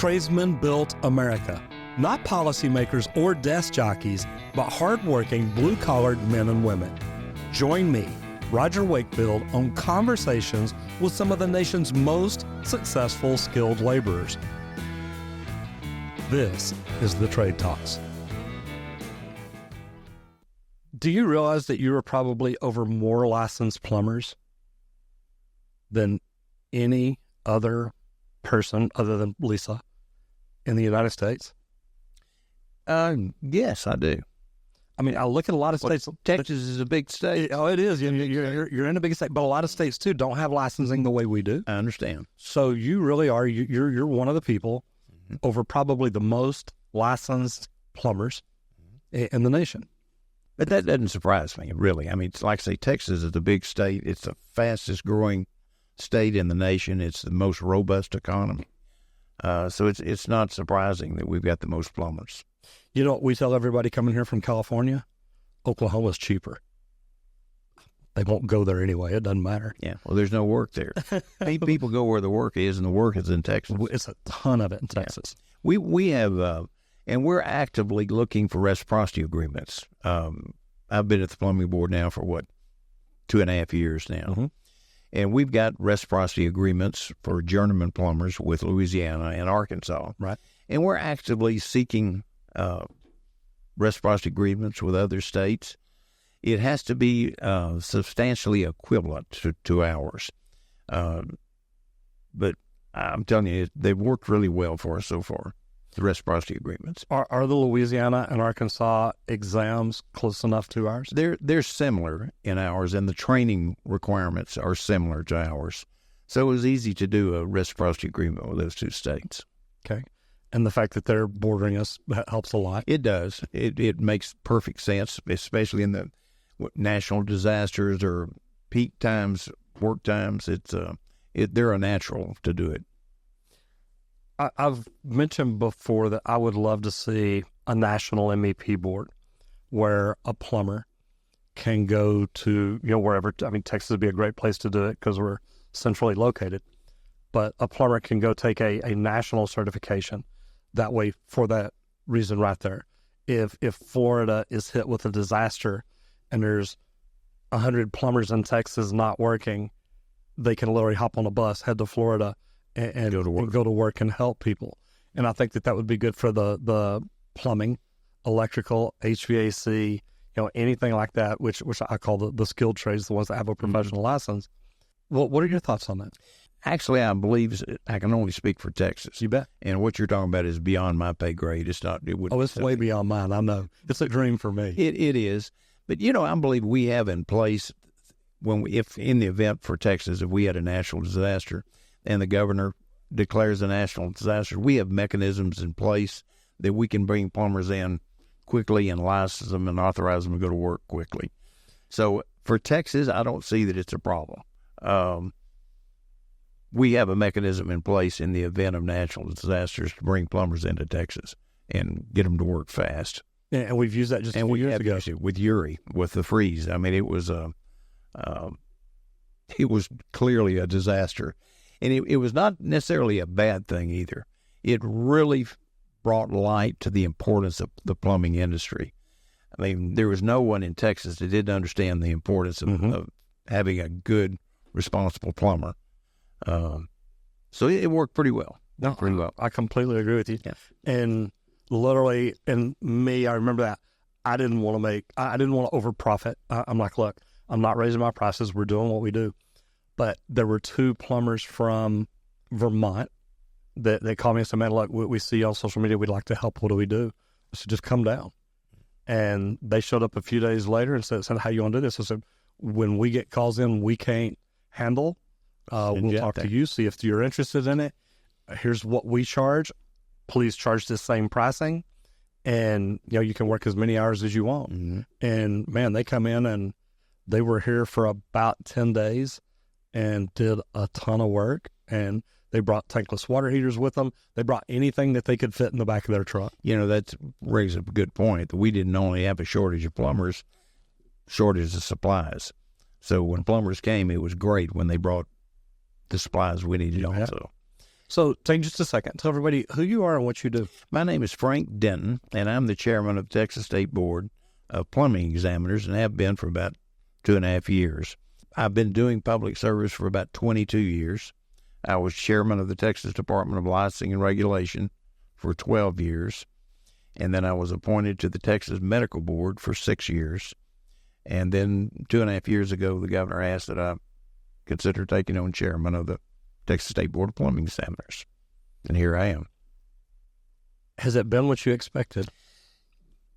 Tradesmen built America. Not policymakers or desk jockeys, but hardworking, blue-collared men and women. Join me, Roger Wakefield, on conversations with some of the nation's most successful skilled laborers. This is the Trade Talks. Do you realize that you are probably over more licensed plumbers than any other person other than Lisa in the United States? Yes, I do. I mean, I look at a lot of states. Texas is a big state. Oh, it is. You're in a big state, but a lot of states too don't have licensing the way we do. I understand. So you really are. You're one of the people over probably the most licensed plumbers in the nation. But that doesn't surprise me, really. I mean, it's like I say, Texas is a big state. It's the fastest growing state in the nation. It's the most robust economy. So it's not surprising that we've got the most plumbers. You know what we tell everybody coming here from California? Oklahoma's cheaper. They won't go there anyway. It doesn't matter. Yeah, well, there's no work there. People go where the work is, and the work is in Texas. It's a ton of it in Texas. Yeah. We have, and we're actively looking for reciprocity agreements. I've been at the plumbing board now for, 2.5 years now. Mm-hmm. And we've got reciprocity agreements for journeyman plumbers with Louisiana and Arkansas. Right. And we're actively seeking reciprocity agreements with other states. It has to be substantially equivalent to ours. But I'm telling you, they've worked really well for us so far, the reciprocity agreements. Are the Louisiana and Arkansas exams close enough to ours? They're similar in ours, and the training requirements are similar to ours. So it was easy to do a reciprocity agreement with those two states. Okay. And the fact that they're bordering us helps a lot. It does. It makes perfect sense, especially in the national disasters or peak times, work times. They're a natural to do it. I've mentioned before that I would love to see a national MEP board where a plumber can go to, wherever. I mean, Texas would be a great place to do it because we're centrally located. But a plumber can go take a national certification. That way, for that reason right there, if Florida is hit with a disaster and there's 100 plumbers in Texas not working, they can literally hop on a bus, head to Florida, and go to work and help people. And I think that would be good for the plumbing, electrical, HVAC, anything like that, which I call the skilled trades, the ones that have a professional license. Well, what are your thoughts on that? Actually, I believe I can only speak for Texas. You bet. And what you're talking about is beyond my pay grade. It's not. It's way beyond mine. I know. It's a dream for me. It is. But I believe we have in place if in the event for Texas, if we had a national disaster and the governor declares a national disaster, we have mechanisms in place that we can bring plumbers in quickly and license them and authorize them to go to work quickly. So for Texas, I don't see that it's a problem. We have a mechanism in place in the event of natural disasters to bring plumbers into Texas and get them to work fast. Yeah, and we've used that just a few years ago. With Uri, with the freeze. I mean, it was clearly a disaster. And it was not necessarily a bad thing either. It really brought light to the importance of the plumbing industry. I mean, there was no one in Texas that didn't understand the importance of having a good, responsible plumber. So it worked pretty well. Pretty well. I completely agree with you. Yeah. And literally, and me, I remember that I didn't want to over profit. I'm like, look, I'm not raising my prices. We're doing what we do. But there were two plumbers from Vermont that they called me and said, man, look, we see you on social media. We'd like to help. What do we do? I said, just come down. And they showed up a few days later and said, how you want to do this? I said, when we get calls in we can't handle, we'll talk to you, see if you're interested in it. Here's what we charge. Please charge this same pricing. And, you can work as many hours as you want. Mm-hmm. And, man, they come in and they were here for about 10 days and did a ton of work. And they brought tankless water heaters with them. They brought anything that they could fit in the back of their truck. That raises a good point. We didn't only have a shortage of plumbers, shortage of supplies. So when plumbers came, it was great when they brought the supplies we needed also. So take just a second. Tell everybody who you are and what you do. My name is Frank Denton, and I'm the chairman of the Texas State Board of Plumbing Examiners and have been for about 2.5 years. I've been doing public service for about 22 years. I was chairman of the Texas Department of Licensing and Regulation for 12 years, and then I was appointed to the Texas Medical Board for 6 years. And then 2.5 years ago, the governor asked that I consider taking on chairman of the Texas State Board of Plumbing Examiners. And here I am. Has it been what you expected?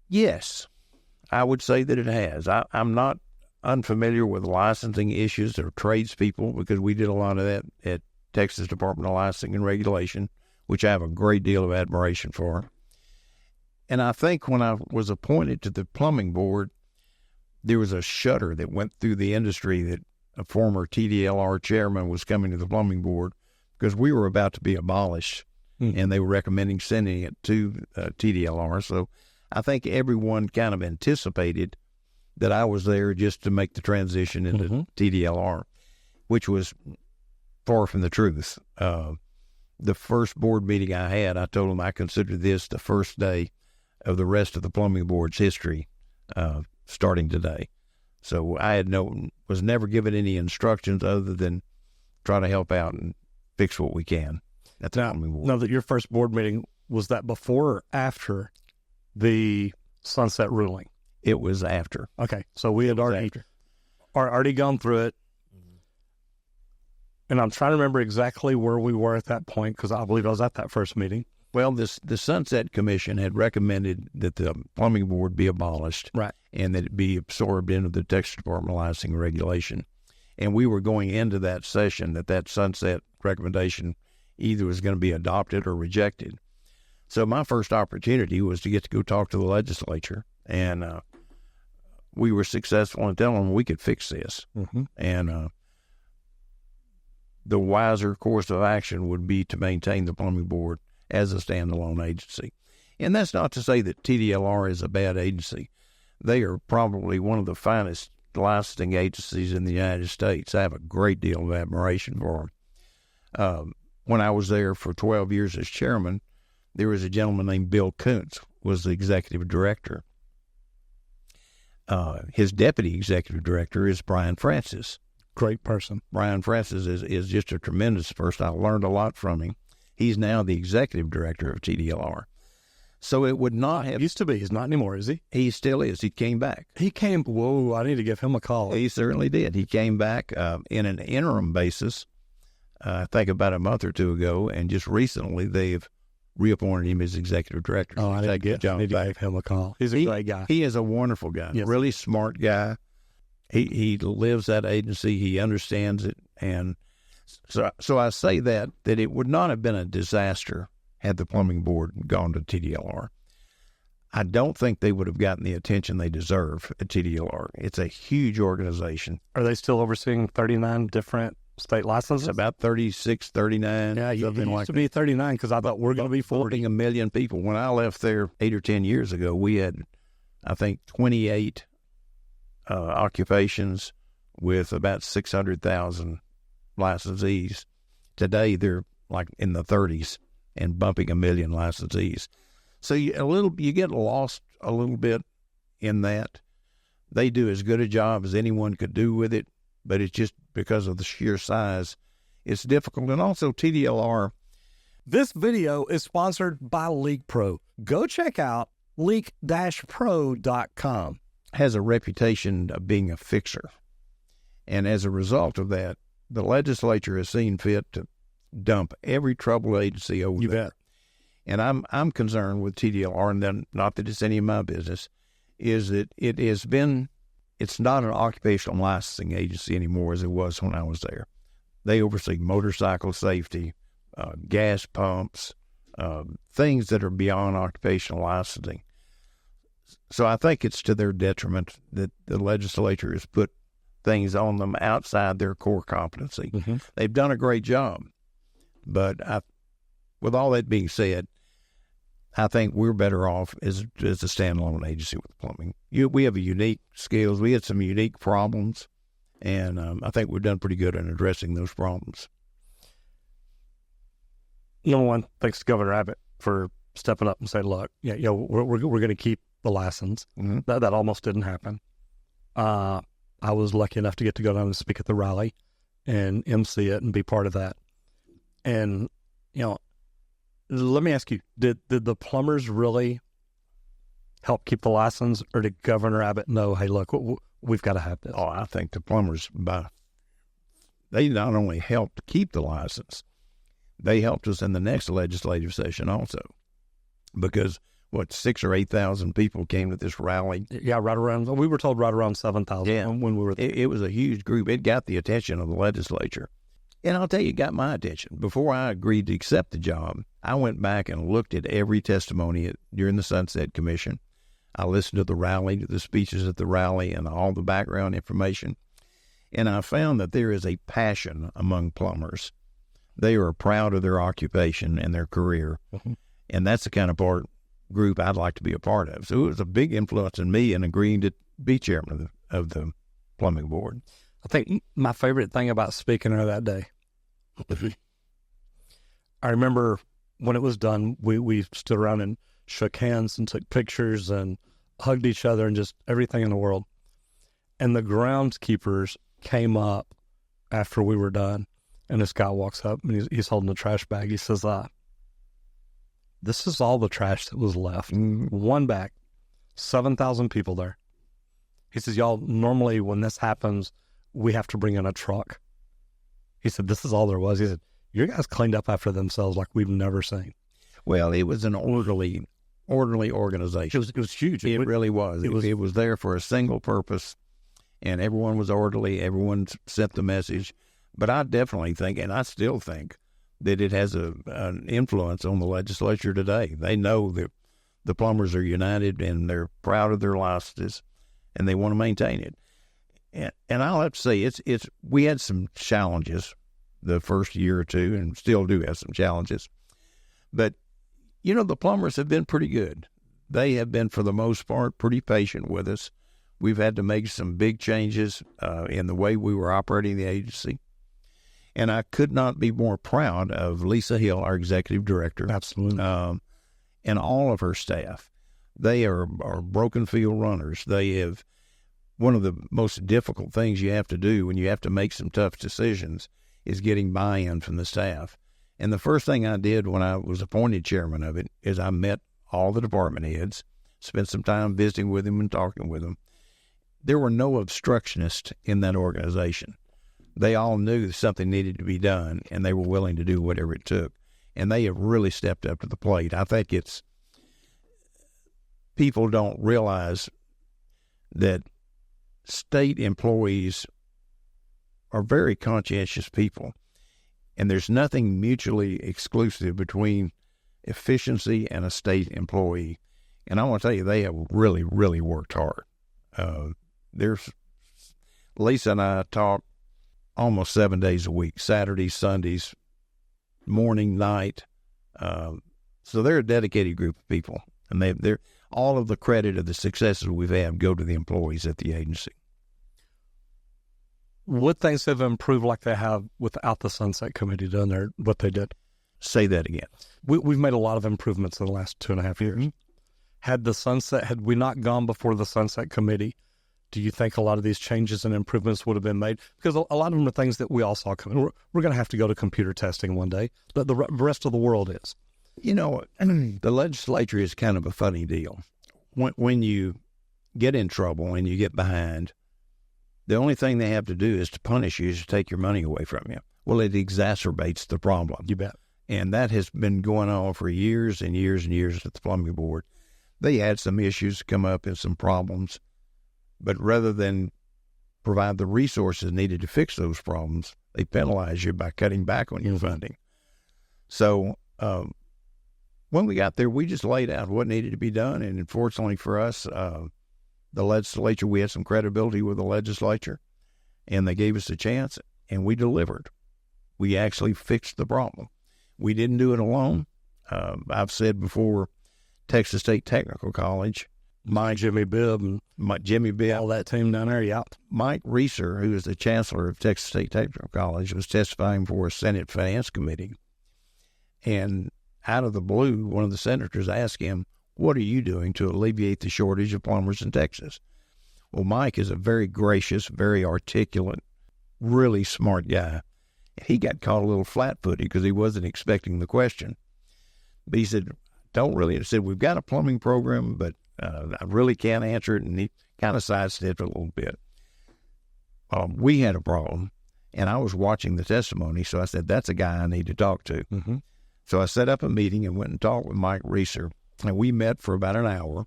Yes, I would say that it has. I'm not unfamiliar with licensing issues or tradespeople because we did a lot of that at Texas Department of Licensing and Regulation, which I have a great deal of admiration for. And I think when I was appointed to the plumbing board, there was a shudder that went through the industry that a former TDLR chairman was coming to the plumbing board because we were about to be abolished, and they were recommending sending it to TDLR. So I think everyone kind of anticipated that I was there just to make the transition into TDLR, which was far from the truth. The first board meeting I had, I told them I considered this the first day of the rest of the plumbing board's history, starting today. So I was never given any instructions other than try to help out and fix what we can at the plumbing board. Now that your first board meeting, was that before or after the sunset ruling? It was after. Okay, so we had already gone through it. And I'm trying to remember exactly where we were at that point because I believe I was at that first meeting. Well, the Sunset Commission had recommended that the plumbing board be abolished, right, and that it be absorbed into the Texas Department of Licensing and Regulation. And we were going into that session that Sunset recommendation either was going to be adopted or rejected. So my first opportunity was to get to go talk to the legislature, and we were successful in telling them we could fix this. And the wiser course of action would be to maintain the plumbing board as a standalone agency. And that's not to say that TDLR is a bad agency. They are probably one of the finest licensing agencies in the United States. I have a great deal of admiration for them. When I was there for 12 years as chairman, there was a gentleman named Bill Kuntz, was the executive director. His deputy executive director is Brian Francis. Great person. Brian Francis is just a tremendous person. I learned a lot from him. He's now the executive director of TDLR. So it would not have... Used to be. He's not anymore, is he? He still is. He came back. Whoa, I need to give him a call. He certainly did. He came back in an interim basis, I think about a month or two ago, and just recently they've reappointed him as executive director. Oh, I need to give him a call. He's a great guy. He is a wonderful guy. Yes. Really smart guy. He lives that agency. He understands it. And so I say that it would not have been a disaster had the plumbing board gone to TDLR. I don't think they would have gotten the attention they deserve at TDLR. It's a huge organization. Are they still overseeing 39 different state licenses? It's about 36, 39. Yeah, it used to be 39 because I thought we're going to be 40. A million people. When I left there 8 or 10 years ago, we had, I think, 28 occupations with about 600,000 licensees. Today, they're like in the 30s and bumping 1 million licensees. So you get lost a little bit in that. They do as good a job as anyone could do with it, but it's just because of the sheer size, it's difficult. And also TDLR. This video is sponsored by Leak Pro. Go check out leak-pro.com. Has a reputation of being a fixer. And as a result of that, the legislature has seen fit to dump every trouble agency over You there. bet. And I'm concerned with TDLR, and then not that it's any of my business, is that it's not an occupational licensing agency anymore as it was when I was there. They oversee motorcycle safety, gas pumps, things that are beyond occupational licensing. So I think it's to their detriment that the legislature has put things on them outside their core competency. Mm-hmm. They've done a great job. But with all that being said, I think we're better off as a standalone agency with plumbing. We have a unique skills. We had some unique problems, and I think we've done pretty good in addressing those problems. Number one, thanks to Governor Abbott for stepping up and saying, look, we're going to keep the license. Mm-hmm. That almost didn't happen. I was lucky enough to get to go down and speak at the rally and MC it and be part of that. And, let me ask you, did the plumbers really help keep the license, or did Governor Abbott know, hey, look, we've got to have this? Oh, I think the plumbers, they not only helped keep the license, they helped us in the next legislative session also, because 6,000 or 8,000 people came to this rally. Yeah, we were told right around 7,000 when we were there. It was a huge group. It got the attention of the legislature. And I'll tell you, it got my attention. Before I agreed to accept the job, I went back and looked at every testimony during the Sunset Commission. I listened to the rally, to the speeches at the rally, and all the background information. And I found that there is a passion among plumbers. They are proud of their occupation and their career. Mm-hmm. And that's the kind of group I'd like to be a part of. So it was a big influence in me in agreeing to be chairman of the plumbing board. I think my favorite thing about speaking there that day, I remember when it was done, we stood around and shook hands and took pictures and hugged each other and just everything in the world. And the groundskeepers came up after we were done. And this guy walks up and he's holding a trash bag. He says, this is all the trash that was left. One bag, 7,000 people there. He says, y'all, normally when this happens, we have to bring in a truck. He said, this is all there was. He said, your guys cleaned up after themselves like we've never seen. Well, it was an orderly organization. It was huge. It really was. It was there for a single purpose, and everyone was orderly. Everyone sent the message. But I definitely think, and I still think, that it has an influence on the legislature today. They know that the plumbers are united and they're proud of their licenses, and they want to maintain it. And I'll have to say, we had some challenges the first year or two, and still do have some challenges. But, the plumbers have been pretty good. They have been, for the most part, pretty patient with us. We've had to make some big changes in the way we were operating the agency. And I could not be more proud of Lisa Hill, our executive director. Absolutely. And all of her staff. They are broken field runners. They have, one of the most difficult things you have to do when you have to make some tough decisions is getting buy-in from the staff. And the first thing I did when I was appointed chairman of it is I met all the department heads, spent some time visiting with them and talking with them. There were no obstructionists in that organization. They all knew something needed to be done, and they were willing to do whatever it took. And they have really stepped up to the plate. I think people don't realize that state employees are very conscientious people, and there's nothing mutually exclusive between efficiency and a state employee. And I want to tell you, they have really, really worked hard. Lisa and I talk almost 7 days a week, Saturdays, Sundays, morning, night. So they're a dedicated group of people, and they're all of the credit of the successes we've had go to the employees at the agency. Would things have improved like they have without the Sunset Committee doing what they did? Say that again. We've made a lot of improvements in the last 2.5 years. Mm-hmm. Had we not gone before the Sunset Committee, do you think a lot of these changes and improvements would have been made? Because a lot of them are things that we all saw coming. We're going to have to go to computer testing one day, but the rest of the world is. The legislature is kind of a funny deal. When you get in trouble and you get behind, the only thing they have to do is to punish you, is to take your money away from you. Well, it exacerbates the problem. You bet. And that has been going on for years and years and years at the plumbing board. They had some issues come up and some problems, but rather than provide the resources needed to fix those problems, they penalize you by cutting back on your funding. So when we got there, we just laid out what needed to be done. And unfortunately for us, the legislature, we had some credibility with the legislature, and they gave us a chance, and we delivered. We actually fixed the problem. We didn't do it alone. I've said before, Texas State Technical College, Jimmy Bibb, all that team down there, yeah. Mike Reeser, who is the chancellor of Texas State Technical College, was testifying before a Senate Finance Committee. And out of the blue, one of the senators asked him, "What are you doing to alleviate the shortage of plumbers in Texas?" Well, Mike is a very gracious, very articulate, really smart guy. He got caught a little flat-footed because he wasn't expecting the question. But he said, "Don't really." He said, "We've got a plumbing program, but I really can't answer it." And he kind of sidestepped a little bit. We had a problem, and I was watching the testimony, so I said, "That's a guy I need to talk to." Mm-hmm. So I set up a meeting and went and talked with Mike Reeser, and we met for about an hour.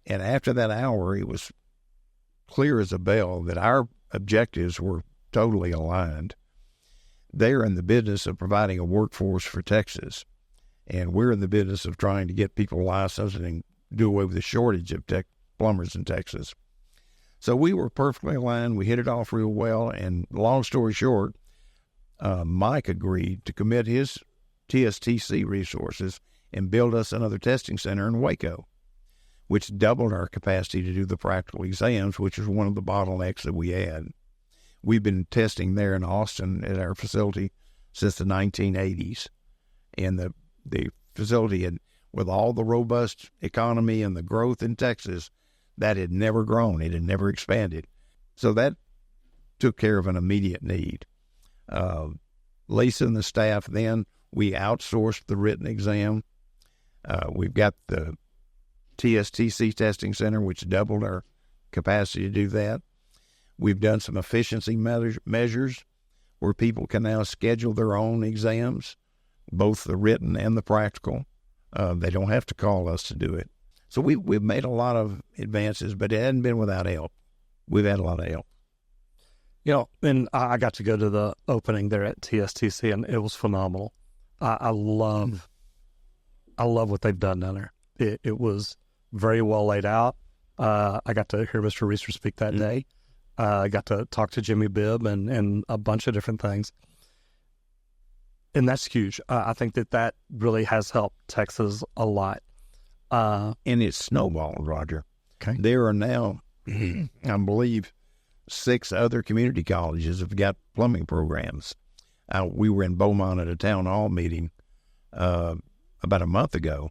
And after that hour, it was clear as a bell that our objectives were totally aligned. They're in the business of providing a workforce for Texas, and we're in the business of trying to get people licensed and do away with the shortage of plumbers in Texas. So we were perfectly aligned. We hit it off real well, and long story short, Mike agreed to commit his TSTC resources and build us another testing center in Waco, which doubled our capacity to do the practical exams, which is one of the bottlenecks that we had. We've been testing there in Austin at our facility since the 1980s. And the facility had, with all the robust economy and the growth in Texas, that had never grown. It had never expanded. So that took care of an immediate need. Lisa and the staff, then we outsourced the written exam. We've got the TSTC testing center, which doubled our capacity to do that. We've done some efficiency measures where people can now schedule their own exams, both the written and the practical. They don't have to call us to do it. So we've made a lot of advances, but it hadn't been without help. We've had a lot of help. You know, and I got to go to the opening there at TSTC, and it was phenomenal. I love what they've done down there. It was very well laid out. I got to hear Mr. Reeser speak that day. I got to talk to Jimmy Bibb and a bunch of different things. And that's huge. I think that really has helped Texas a lot. And it's snowballed, Roger. Okay. There are now, I believe, 6 other community colleges have got plumbing programs. We were in Beaumont at a town hall meeting about a month ago.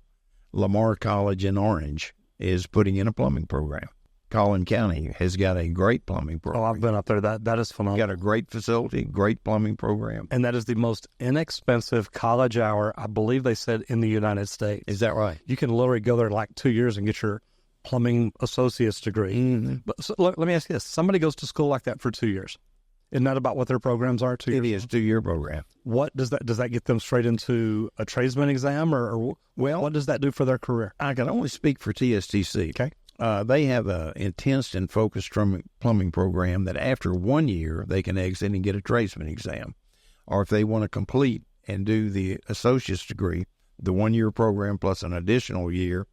Lamar College in Orange is putting in a plumbing program. Collin County has got a great plumbing program. Oh, I've been up there. That is phenomenal. Got a great facility, great plumbing program. And that is the most inexpensive college hour, I believe they said, in the United States. Is that right? You can literally go there in like 2 years and get your plumbing associate's degree. Mm-hmm. But so, let me ask you this. Somebody goes to school like that for 2 years. Isn't that about what their programs are? 2 years? It is a 2-year program. What does that get them straight into a tradesman exam, or what does that do for their career? I can only speak for TSTC. Okay. They have an intense and focused plumbing program that after 1 year, they can exit and get a tradesman exam. Or if they want to complete and do the associate's degree, the 1-year program plus an additional year,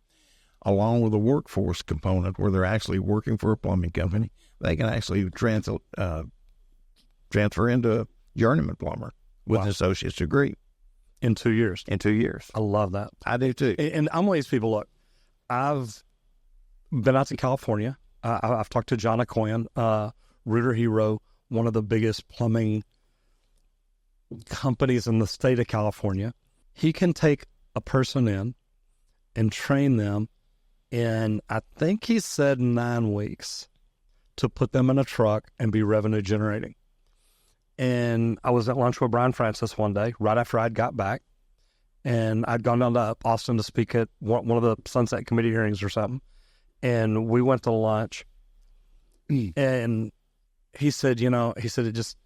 along with a workforce component where they're actually working for a plumbing company, they can actually transfer into a journeyman plumber with an associate's degree. In 2 years. In 2 years. I love that. I do too. And I'm one of these people, look, I've been out to California. I've talked to John Acoyan, Rooter Hero, one of the biggest plumbing companies in the state of California. He can take a person in and train them in, I think he said 9 weeks, to put them in a truck and be revenue generating. And I was at lunch with Brian Francis one day, right after I'd got back, and I'd gone down to Austin to speak at one of the Sunset Committee hearings or something. And we went to lunch, and he said, it just,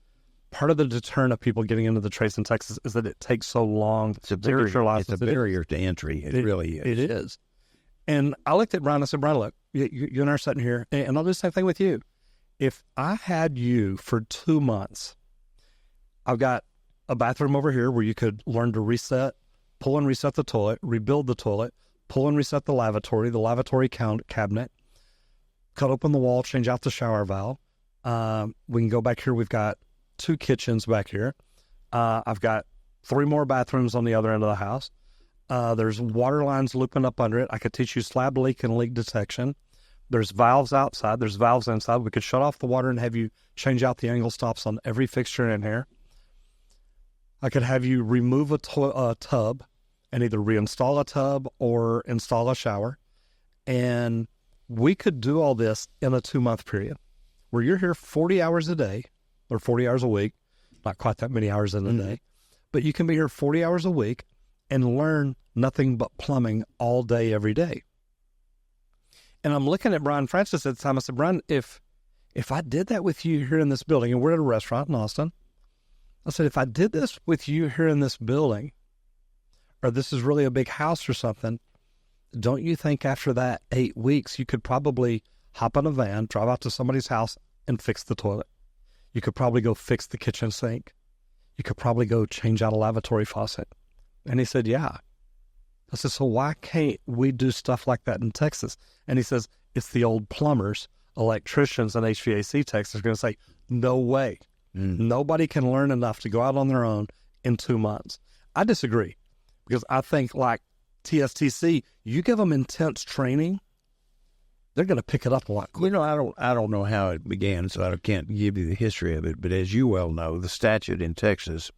part of the deterrent of people getting into the trades in Texas is that it takes so long to get your license. It's a barrier to entry. It really is. It is. And I looked at Brian and I said, Brian, look, you and I are sitting here, and I'll do the same thing with you. If I had you for 2 months, I've got a bathroom over here where you could learn to pull and reset the toilet, rebuild the toilet, pull and reset the lavatory cabinet, cut open the wall, change out the shower valve. We can go back here. We've got 2 kitchens back here. I've got 3 more bathrooms on the other end of the house. There's water lines looping up under it. I could teach you slab leak and leak detection. There's valves outside. There's valves inside. We could shut off the water and have you change out the angle stops on every fixture in here. I could have you remove a tub and either reinstall a tub or install a shower. And we could do all this in a 2-month period where you're here 40 hours a day or 40 hours a week, not quite that many hours in a day, but you can be here 40 hours a week and learn nothing but plumbing all day, every day. And I'm looking at Brian Francis at the time. I said, Brian, if I did that with you here in this building, and we're at a restaurant in Austin, I said, if I did this with you here in this building, or this is really a big house or something, don't you think after that 8 weeks, you could probably hop in a van, drive out to somebody's house and fix the toilet? You could probably go fix the kitchen sink. You could probably go change out a lavatory faucet. And he said, yeah. I said, so why can't we do stuff like that in Texas? And he says, it's the old plumbers, electricians, and HVAC techs are going to say, no way. Nobody can learn enough to go out on their own in 2 months. I disagree, because I think like TSTC, you give them intense training, they're going to pick it up a lot quicker. I don't know how it began, so I can't give you the history of it. But as you well know, the statute in Texas,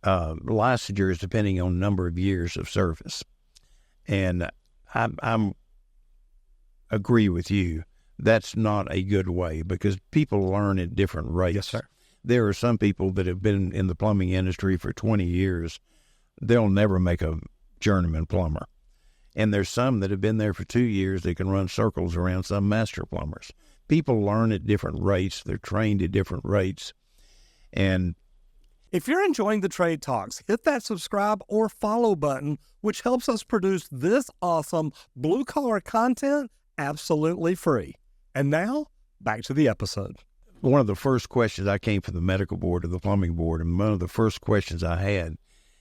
licensure is depending on number of years of service. And I'm agree with you. That's not a good way, because people learn at different rates. Yes, sir. There are some people that have been in the plumbing industry for 20 years. They'll never make a journeyman plumber. And there's some that have been there for 2 years. They can run circles around some master plumbers. People learn at different rates. They're trained at different rates. And if you're enjoying the Trade Talks, hit that subscribe or follow button, which helps us produce this awesome blue-collar content absolutely free. And now, back to the episode. One of the first questions, I came from the medical board or the plumbing board, and one of the first questions I had,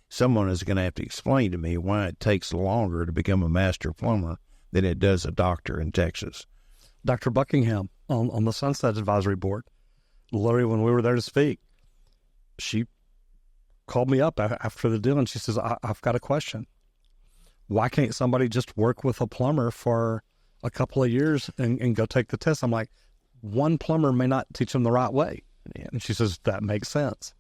someone is going to have to explain to me why it takes longer to become a master plumber than it does a doctor in Texas. Dr. Buckingham on the Sunset Advisory Board, literally when we were there to speak, she called me up after the deal and she says, I've got a question. Why can't somebody just work with a plumber for a couple of years and go take the test? I'm like, one plumber may not teach them the right way. And she says, that makes sense.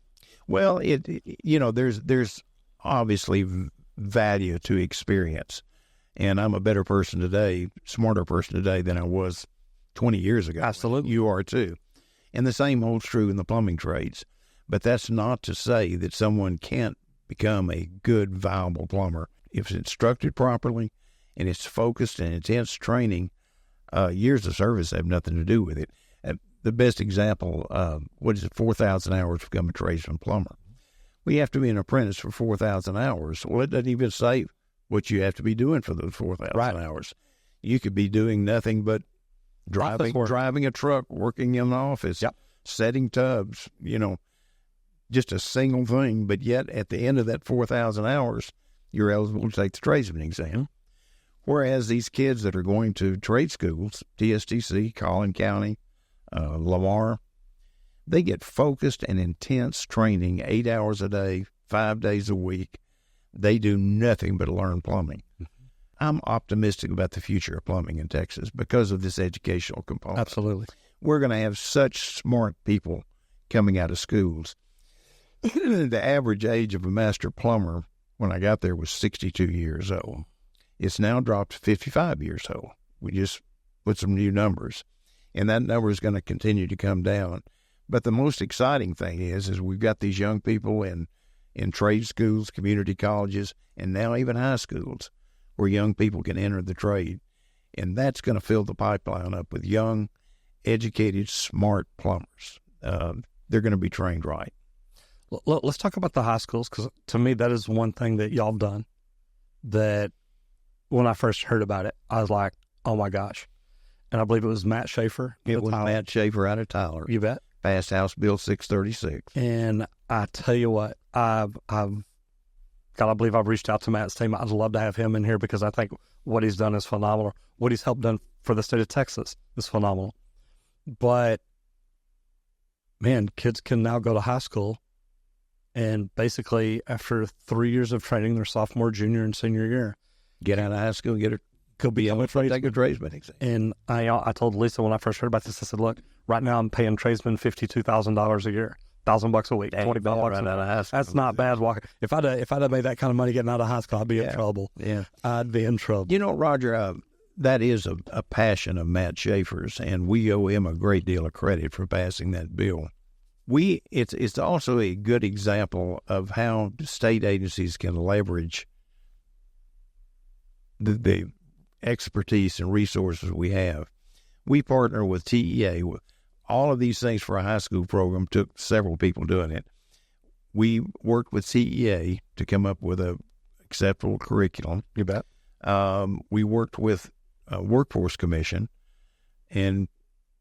Well, there's obviously value to experience. And I'm a better person today, smarter person today than I was 20 years ago. Absolutely. You are too. And the same holds true in the plumbing trades. But that's not to say that someone can't become a good, viable plumber. If it's instructed properly and it's focused and intense training, years of service have nothing to do with it. The best example, 4,000 hours to become a tradesman plumber. We have to be an apprentice for 4,000 hours. Well, it doesn't even say what you have to be doing for those 4,000 hours. You could be doing nothing but driving a truck, working in the office, setting tubs, just a single thing. But yet, at the end of that 4,000 hours, you're eligible to take the tradesman exam. Whereas these kids that are going to trade schools, TSTC, Collin County, Lamar, they get focused and intense training 8 hours a day, 5 days a week. They do nothing but learn plumbing. I'm optimistic about the future of plumbing in Texas because of this educational component. Absolutely. We're going to have such smart people coming out of schools. The average age of a master plumber when I got there was 62 years old. It's now dropped to 55 years old. We just put some new numbers, and that number is going to continue to come down. But the most exciting thing is we've got these young people in trade schools, community colleges, and now even high schools where young people can enter the trade. And that's going to fill the pipeline up with young, educated, smart plumbers. They're going to be trained right. Let's talk about the high schools, because to me, that is one thing that y'all have done that when I first heard about it, I was like, oh my gosh. And I believe it was Matt Schaefer. It was Matt Schaefer out of Tyler. You bet. Passed House Bill 636. And I tell you what, I believe I've reached out to Matt's team. I'd love to have him in here because I think what he's done is phenomenal. What he's helped done for the state of Texas is phenomenal. But, man, kids can now go to high school and basically after 3 years of training, their sophomore, junior, and senior year, get out of high school, go be able to take a tradesman exam. And I told Lisa when I first heard about this, I said, look, right now I'm paying tradesmen $52,000 a year. $1,000 a week, $20 right a out of high school. That's not bad walking. If I'd have made that kind of money getting out of high school, I'd be in trouble. Yeah. I'd be in trouble. You know, Roger, that is a passion of Matt Schaefer's, and we owe him a great deal of credit for passing that bill. It's also a good example of how state agencies can leverage the expertise and resources we have. We partner with TEA. All of these things for a high school program took several people doing it. We worked with CEA to come up with a acceptable curriculum. You bet. We worked with a Workforce Commission and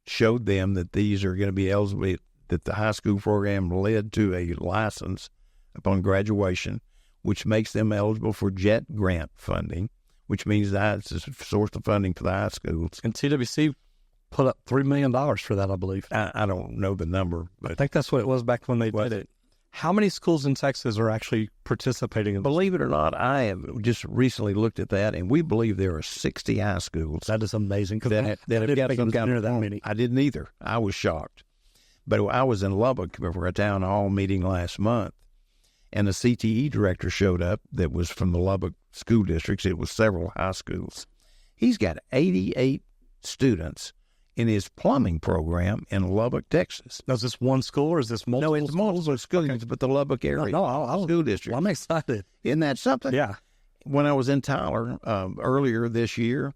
showed them that these are going to be eligible, that the high school program led to a license upon graduation, which makes them eligible for JET grant funding, which means that's a source of funding for the high schools. And TWC put up $3 million for that, I believe. I don't know the number, but I think that's what it was back when they did it. How many schools in Texas are actually participating in this? Believe it or not, I have just recently looked at that, and we believe there are 60 high schools. That is amazing. That have got some kind of that many. I didn't either. I was shocked. But I was in Lubbock for a town hall meeting last month, and the CTE director showed up that was from the Lubbock school districts. It was several high schools. He's got 88 students in his plumbing program in Lubbock, Texas. Now, is this one school or is this multiple? No, it's multiple schools, but the Lubbock area school district. Well, I'm excited. Isn't that something? Yeah. When I was in Tyler earlier this year,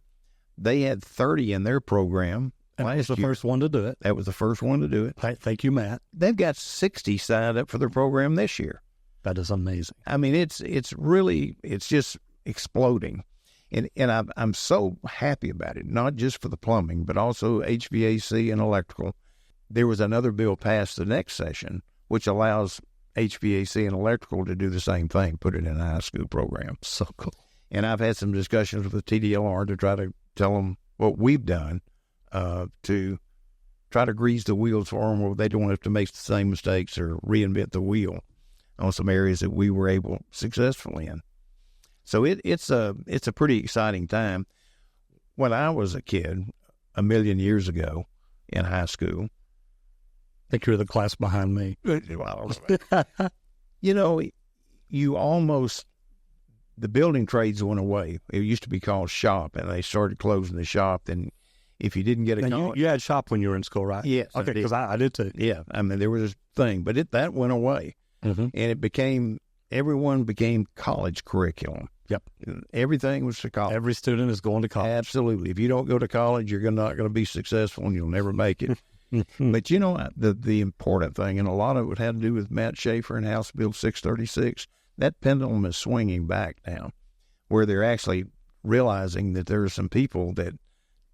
they had 30 in their program. That was the first one to do it. That was the first one to do it. Thank you, Matt. They've got 60 signed up for their program this year. That is amazing. I mean, it's just exploding. And I'm so happy about it, not just for the plumbing, but also HVAC and electrical. There was another bill passed the next session, which allows HVAC and electrical to do the same thing, put it in a high school program. So cool. And I've had some discussions with TDLR to try to tell them what we've done to try to grease the wheels for them where they don't have to make the same mistakes or reinvent the wheel on some areas that we were able successfully in. So it's a pretty exciting time. When I was a kid, a million years ago in high school, I think you're the class behind me. You know, the building trades went away. It used to be called shop, and they started closing the shop. And if you didn't get a college, you had shop when you were in school, right? Yes. Okay, because I did too. Yeah, I mean, there was a thing, but that went away. Mm-hmm. And everyone became college curriculum. Yep. Everything was to college. Every student is going to college. Absolutely. If you don't go to college, you're not going to be successful and you'll never make it. But you know, the important thing, and a lot of it had to do with Matt Schaefer and House Bill 636, that pendulum is swinging back now, where they're actually realizing that there are some people that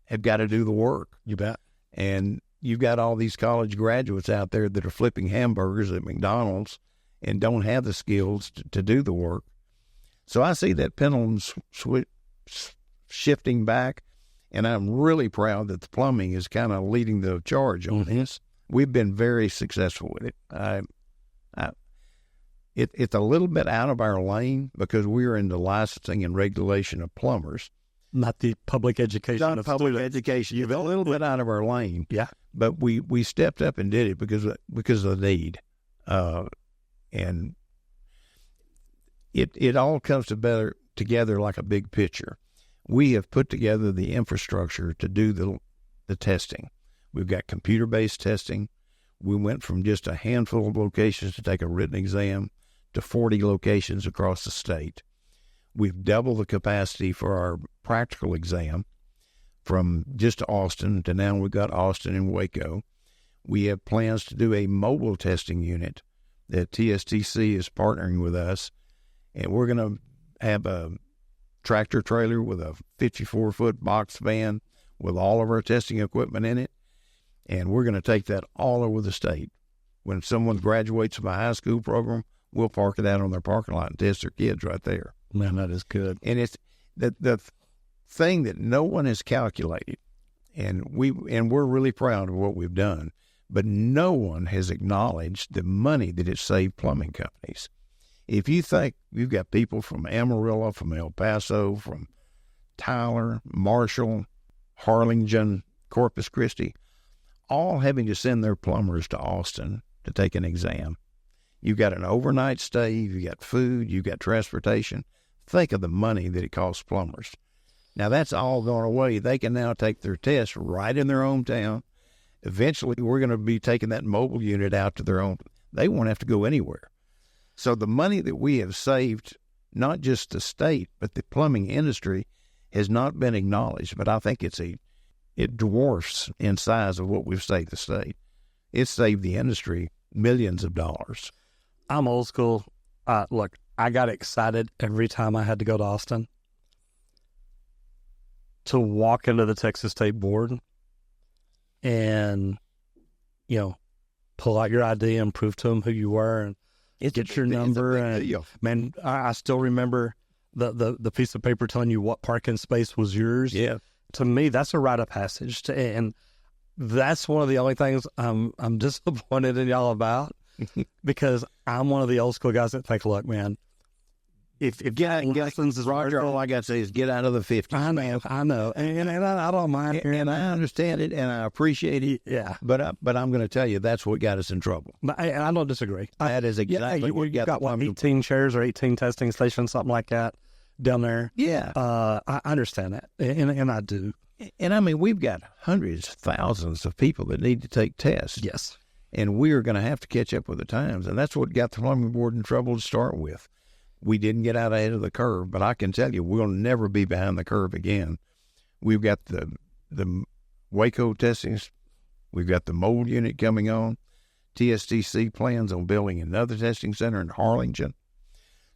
have got to do the work. You bet. And you've got all these college graduates out there that are flipping hamburgers at McDonald's and don't have the skills to do the work. So I see that pendulum shifting back, and I'm really proud that the plumbing is kind of leading the charge on this. We've been very successful with it. It's a little bit out of our lane because we're in the licensing and regulation of plumbers. Not the public education. Not public education. You're a little bit out of our lane. Yeah. But we stepped up and did it because of the need. And it all comes together like a big picture. We have put together the infrastructure to do the testing. We've got computer-based testing. We went from just a handful of locations to take a written exam to 40 locations across the state. We've doubled the capacity for our practical exam from just Austin to now we've got Austin and Waco. We have plans to do a mobile testing unit that TSTC is partnering with us, and we're going to have a tractor trailer with a 54-foot box van with all of our testing equipment in it, and we're going to take that all over the state. When someone graduates from a high school program, we'll park it out on their parking lot and test their kids right there. Man, that is good. And it's the thing that no one has calculated, and we're really proud of what we've done, but no one has acknowledged the money that it saved plumbing companies. If you think you've got people from Amarillo, from El Paso, from Tyler, Marshall, Harlingen, Corpus Christi, all having to send their plumbers to Austin to take an exam. You got an overnight stay, you got food, you got transportation. Think of the money that it costs plumbers. Now that's all gone away. They can now take their test right in their hometown. Eventually, we're going to be taking that mobile unit out to their own. They won't have to go anywhere. So the money that we have saved, not just the state, but the plumbing industry, has not been acknowledged. But I think it dwarfs in size of what we've saved the state. It saved the industry millions of dollars. I'm old school. Look, I got excited every time I had to go to Austin to walk into the Texas State Board and, pull out your ID and prove to them who you were and get your number. And man, I still remember the piece of paper telling you what parking space was yours. Yeah. To me, that's a rite of passage. And that's one of the only things I'm disappointed in y'all about. Because I'm one of the old school guys that think, look, man, if lessons is Roger, all I got to say is get out of the 50s. I know, and I don't mind, and I understand it, and I appreciate it. Yeah, but I'm going to tell you that's what got us in trouble. And I don't disagree. That is exactly you got 18 chairs or 18 testing stations, something like that, down there. Yeah, I understand that, and I do. And I mean, we've got hundreds, thousands of people that need to take tests. Yes. And we are going to have to catch up with the times. And that's what got the plumbing board in trouble to start with. We didn't get out ahead of the curve, but I can tell you, we'll never be behind the curve again. We've got the Waco testings. We've got the mold unit coming on. TSTC plans on building another testing center in Harlingen.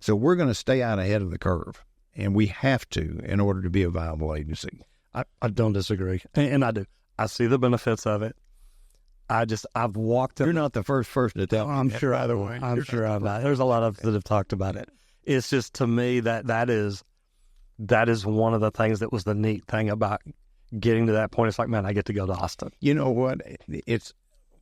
So we're going to stay out ahead of the curve, and we have to in order to be a viable agency. I don't disagree, and I do. I see the benefits of it. I've walked up. You're not the first person to tell me. I'm sure either way. I'm sure I'm not. There's a lot of us that have talked about it. It's just, to me, that is one of the things that was the neat thing about getting to that point. It's like, man, I get to go to Austin. You know what?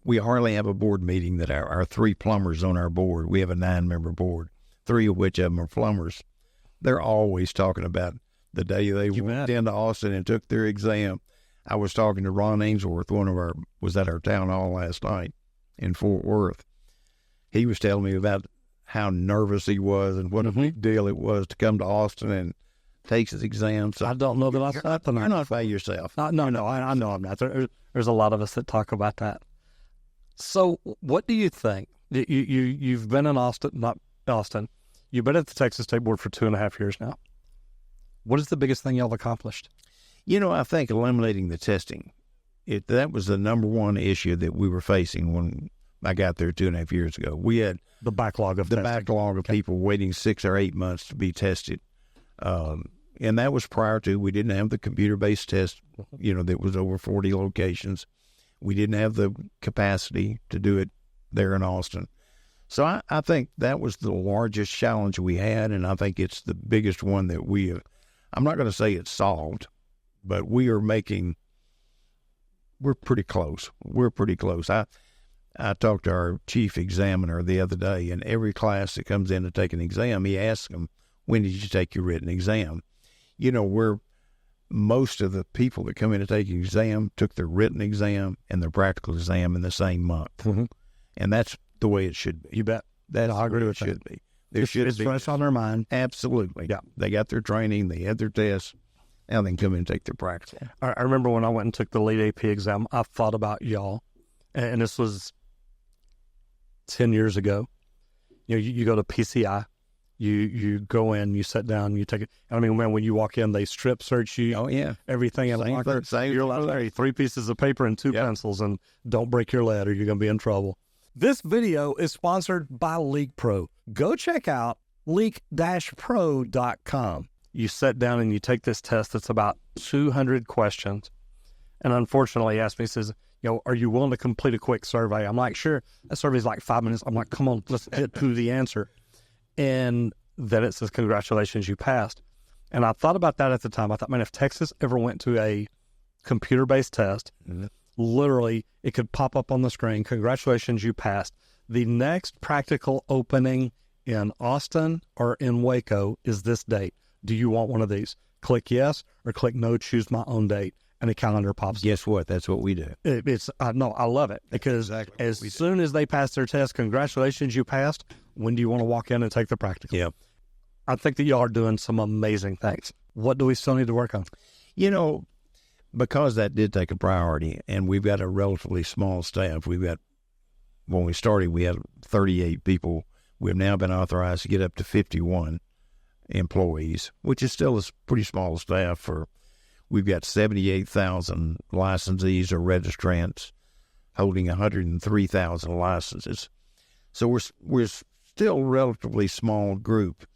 We hardly have a board meeting that our 3 plumbers on our board. We have a 9-member board, 3 of which of them are plumbers. They're always talking about the day they went into Austin and took their exam. I was talking to Ron Ainsworth, was at our town hall last night in Fort Worth. He was telling me about how nervous he was and what a big deal it was to come to Austin and take his exam. So I don't know that I thought that. You're not by yourself. No, I know I'm not. There's a lot of us that talk about that. So what do you think? You've been in Austin, not Austin. You've been at the Texas State Board for 2.5 years now. What is the biggest thing y'all accomplished? I think eliminating the testing, that was the number one issue that we were facing when I got there 2.5 years ago. We had the backlog of people waiting 6 or 8 months to be tested. And that was prior to, we didn't have the computer-based test, that was over 40 locations. We didn't have the capacity to do it there in Austin. So I think that was the largest challenge we had, and I think it's the biggest one that we have. I'm not going to say it's solved, but we're pretty close. We're pretty close. I talked to our chief examiner the other day, and every class that comes in to take an exam, he asks them, when did you take your written exam? Most of the people that come in to take an exam took their written exam and their practical exam in the same month. Mm-hmm. And that's the way it should be. You bet. I agree with that. Should be. It's fresh on their mind. Absolutely. Yeah. They got their training, they had their tests, and then come in and take their practical. I remember when I went and took the lead AP exam, I thought about y'all, and this was 10 years ago. You go to PCI, you go in, you sit down, you take it. I mean, man, when you walk in, they strip search you. Oh, yeah. Everything in a locker. You're allowed to carry 3 pieces of paper and 2 pencils, and don't break your lead or you're going to be in trouble. This video is sponsored by Leak Pro. Go check out leak-pro.com. You sit down and you take this test. It's about 200 questions. And unfortunately, he asked me, he says, are you willing to complete a quick survey? I'm like, sure. That survey's like 5 minutes. I'm like, come on, let's get to the answer. And then it says, congratulations, you passed. And I thought about that at the time. I thought, man, if Texas ever went to a computer-based test, literally it could pop up on the screen, congratulations, you passed. The next practical opening in Austin or in Waco is this date. Do you want one of these? Click yes or click no, choose my own date. and a calendar pops up. Guess what? That's what we do. No, I love it because as soon as they pass their test, congratulations, you passed. When do you want to walk in and take the practical? Yeah. I think that y'all are doing some amazing things. What do we still need to work on? Because that did take a priority, and we've got a relatively small staff. When we started, we had 38 people. We've now been authorized to get up to 51 employees, which is still a pretty small staff. We've got 78,000 licensees or registrants holding 103,000 licenses. So we're still a relatively small group.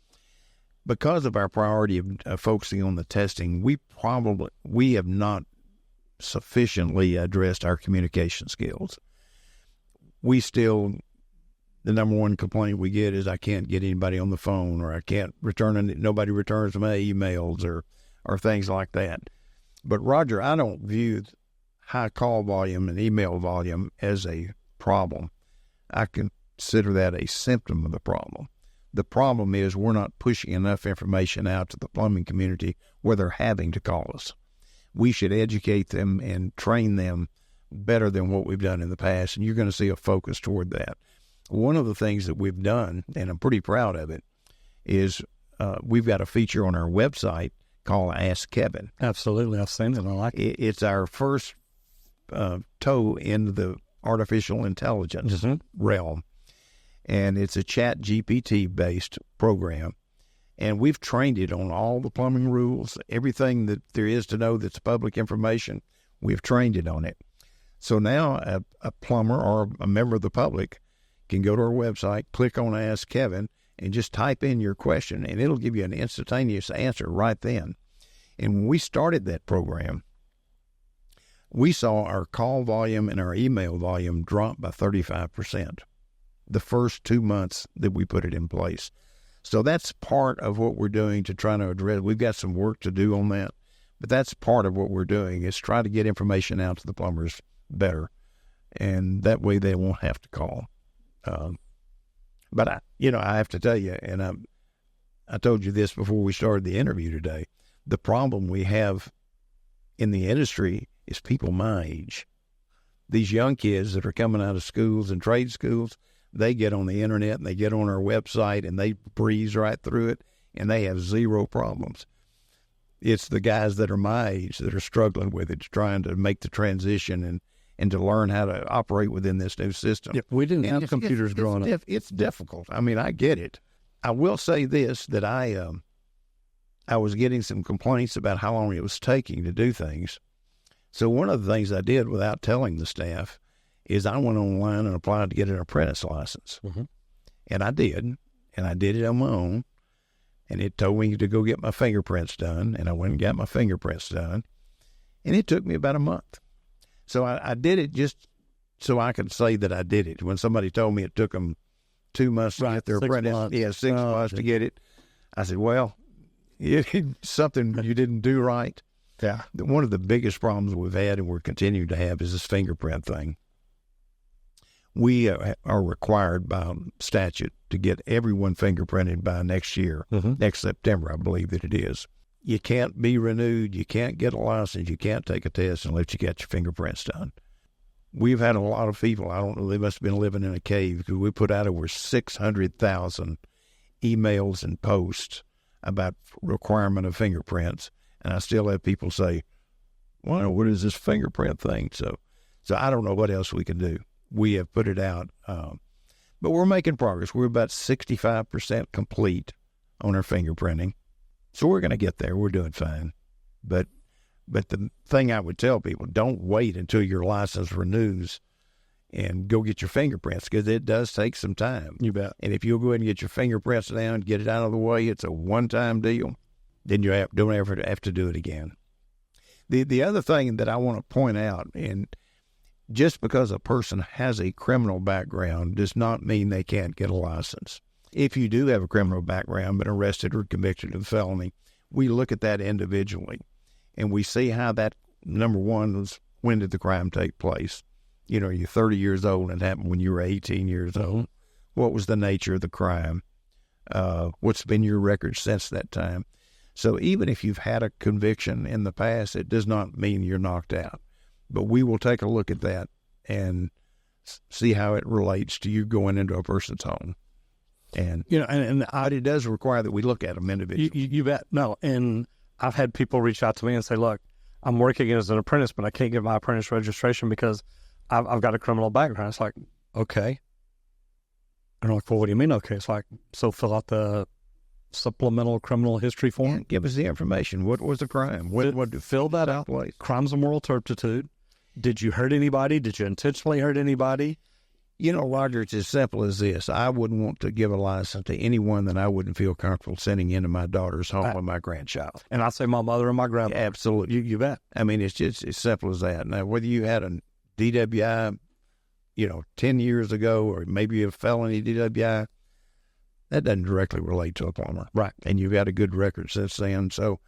Because of our priority of focusing on the testing, we have not sufficiently addressed our communication skills. The number one complaint we get is I can't get anybody on the phone, or nobody returns my emails or things like that. But Roger, I don't view high call volume and email volume as a problem. I consider that a symptom of the problem. The problem is we're not pushing enough information out to the plumbing community where they're having to call us. We should educate them and train them better than what we've done in the past, and you're going to see a focus toward that. One of the things that we've done, and I'm pretty proud of it, is we've got a feature on our website called Ask Kevin. Absolutely. I've seen it. I like it. It's our first toe into the artificial intelligence realm. And it's a chat GPT-based program. And we've trained it on all the plumbing rules, everything that there is to know that's public information. We've trained it on it. So now a plumber or a member of the public can go to our website, click on Ask Kevin, and just type in your question, and it'll give you an instantaneous answer right then. And when we started that program, we saw our call volume and our email volume drop by 35%. The first 2 months that we put it in place. So that's part of what we're doing to try to address. We've got some work to do on that, but that's part of what we're doing is try to get information out to the plumbers better, and that way they won't have to call. But I have to tell you, and I told you this before we started the interview today, the problem we have in the industry is people my age. These young kids that are coming out of schools and trade schools, they get on the internet and they get on our website and they breeze right through it and they have zero problems. It's the guys that are my age that are struggling with it, trying to make the transition and to learn how to operate within this new system. Yeah, we didn't have computers growing up. It's difficult. I mean, I get it. I will say this, that I was getting some complaints about how long it was taking to do things. So one of the things I did without telling the staff is I went online and applied to get an apprentice license. Mm-hmm. And I did. And I did it on my own. And it told me to go get my fingerprints done. And I went and got my fingerprints done. And it took me about a month. So I did it just so I could say that I did it. When somebody told me it took them 2 months to get their apprentice, 6 months to get it, I said, well, it's something you didn't do right. Yeah. One of the biggest problems we've had and we're continuing to have is this fingerprint thing. We are required by statute to get everyone fingerprinted by next year, next September, I believe that it is. You can't be renewed. You can't get a license. You can't take a test unless you get your fingerprints done. We've had a lot of people, I don't know, they must have been living in a cave because we put out over 600,000 emails and posts about requirement of fingerprints. And I still have people say, well, what is this fingerprint thing? So I don't know what else we can do. We have put it out, but we're making progress. We're about 65% complete on our fingerprinting. So we're going to get there. We're doing fine. But the thing I would tell people, don't wait until your license renews and go get your fingerprints because it does take some time. You bet. And if you'll go ahead and get your fingerprints down, get it out of the way, it's a one-time deal, then you don't ever have to do it again. The other thing that I want to point out, and just because a person has a criminal background does not mean they can't get a license. If you do have a criminal background, been arrested or convicted of a felony, we look at that individually, and we see how that, number one, was when did the crime take place? You know, you're 30 years old and it happened when you were 18 years old. What was the nature of the crime? What's been your record since that time? So even if you've had a conviction in the past, it does not mean you're knocked out. But we will take a look at that and see how it relates to you going into a person's home. And but it does require that we look at them individually. You bet. No, and I've had people reach out to me and say, look, I'm working as an apprentice, but I can't get my apprentice registration because I've got a criminal background. It's like, okay. And I'm like, well, what do you mean, okay? It's like, so fill out the supplemental criminal history form. Yeah, give us the information. What was the crime? What fill that out. Place? Crimes of moral turpitude. Did you hurt anybody? Did you intentionally hurt anybody? Roger, it's as simple as this. I wouldn't want to give a license to anyone that I wouldn't feel comfortable sending into my daughter's home with my grandchild. And I say my mother and my grandmother. Yeah, absolutely. You bet. I mean, it's just as simple as that. Now, whether you had a DWI, 10 years ago, or maybe a felony DWI, that doesn't directly relate to a plumber. Right. And you've got a good record since then. So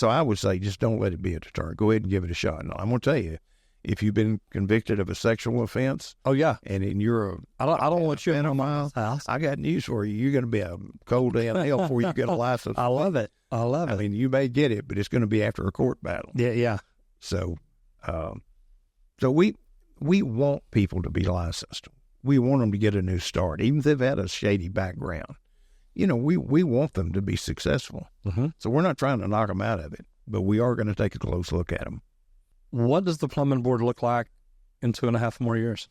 I would say just don't let it be a deterrent. Go ahead and give it a shot. Now, I'm going to tell you, if you've been convicted of a sexual offense, oh yeah, and you're I don't want you in on my house. I got news for you. You're going to be a cold day in hell before you get a license. I love it. I mean, you may get it, but it's going to be after a court battle. Yeah. So, we want people to be licensed. We want them to get a new start, even if they've had a shady background. We want them to be successful. Mm-hmm. So we're not trying to knock them out of it, but we are going to take a close look at them. What does the plumbing board look like in 2.5 more years?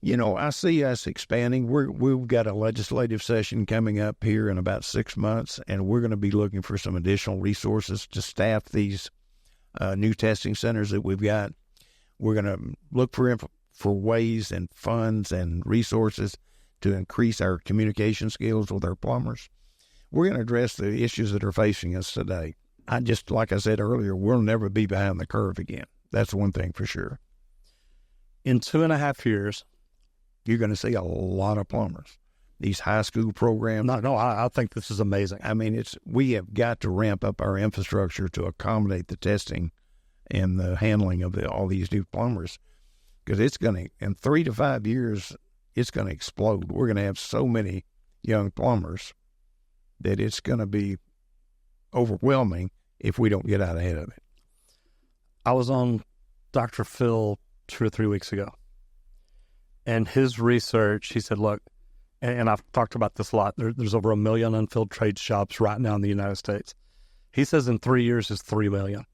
I see us expanding. We've got a legislative session coming up here in about 6 months, and we're going to be looking for some additional resources to staff these new testing centers that we've got. We're going to look for ways and funds and resources to increase our communication skills with our plumbers. We're going to address the issues that are facing us today. Like I said earlier, we'll never be behind the curve again. That's one thing for sure. In 2.5 years, you're going to see a lot of plumbers. These high school programs. No, I think this is amazing. I mean, we have got to ramp up our infrastructure to accommodate the testing and the handling of all these new plumbers, because it's going to, in 3 to 5 years, it's going to explode. We're going to have so many young plumbers that it's going to be overwhelming if we don't get out ahead of it. I was on Dr. Phil 2 or 3 weeks ago, and his research, he said, look, and I've talked about this a lot, there's over 1 million unfilled trade shops right now in the United States. He says in 3 years is 3 million.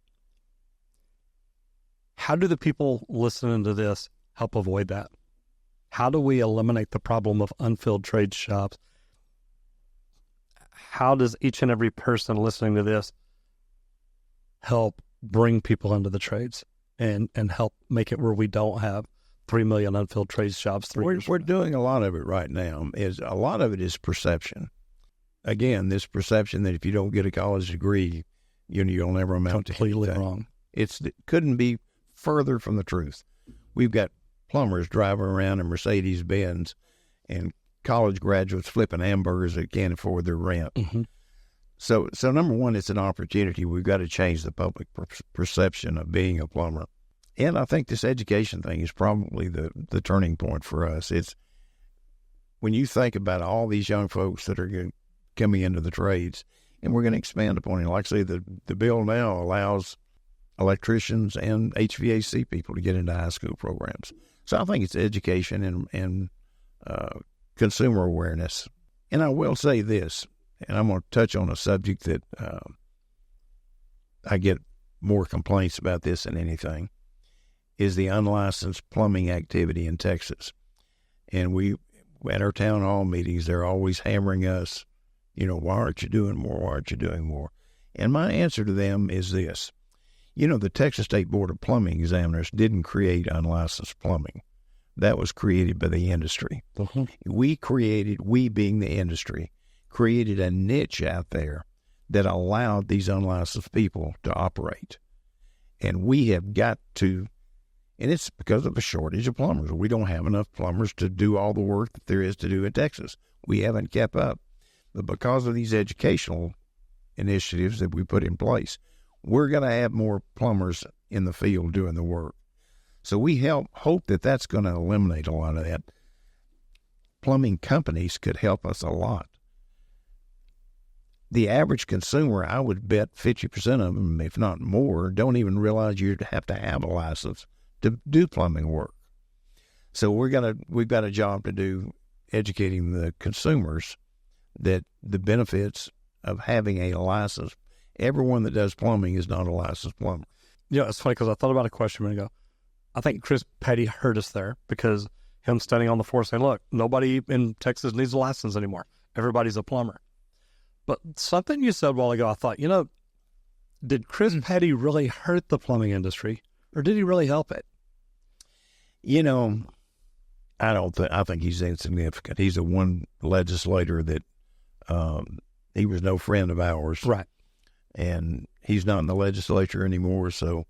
How do the people listening to this help avoid that? How do we eliminate the problem of unfilled trade shops? How does each and every person listening to this help bring people into the trades and help make it where we don't have 3 million unfilled trade shops? We're doing a lot of it right now. A lot of it is perception. Again, this perception that if you don't get a college degree, you'll never amount to anything. Completely wrong. It couldn't be further from the truth. We've got plumbers driving around in Mercedes-Benz and college graduates flipping hamburgers that can't afford their rent. Mm-hmm. So number one, it's an opportunity. We've got to change the public perception of being a plumber. And I think this education thing is probably the turning point for us. It's when you think about all these young folks that are coming into the trades, and we're going to expand upon it. Like I say, the bill now allows electricians and HVAC people to get into high school programs. So I think it's education and consumer awareness. And I will say this, and I'm going to touch on a subject that I get more complaints about this than anything, is the unlicensed plumbing activity in Texas. And at our town hall meetings, they're always hammering us, why aren't you doing more? Why aren't you doing more? And my answer to them is this. The Texas State Board of Plumbing Examiners didn't create unlicensed plumbing. That was created by the industry. Mm-hmm. We being the industry, created a niche out there that allowed these unlicensed people to operate. And we have got to, and it's because of a shortage of plumbers. We don't have enough plumbers to do all the work that there is to do in Texas. We haven't kept up. But because of these educational initiatives that we put in place, we're going to have more plumbers in the field doing the work. So we hope that that's going to eliminate a lot of that. Plumbing companies could help us a lot. the average consumer, I would bet 50% of them, if not more, don't even realize you have to have a license to do plumbing work. So we've got a job to do educating the consumers that the benefits of having a license. Everyone that does plumbing is not a licensed plumber. Yeah, it's funny because I thought about a question a minute ago. I think Chris Petty heard us there because him standing on the floor saying, look, nobody in Texas needs a license anymore. Everybody's a plumber. But something you said a while ago, I thought, did Chris Petty really hurt the plumbing industry or did he really help it? I think he's insignificant. He's the one legislator that he was no friend of ours. Right. And he's not in the legislature anymore, so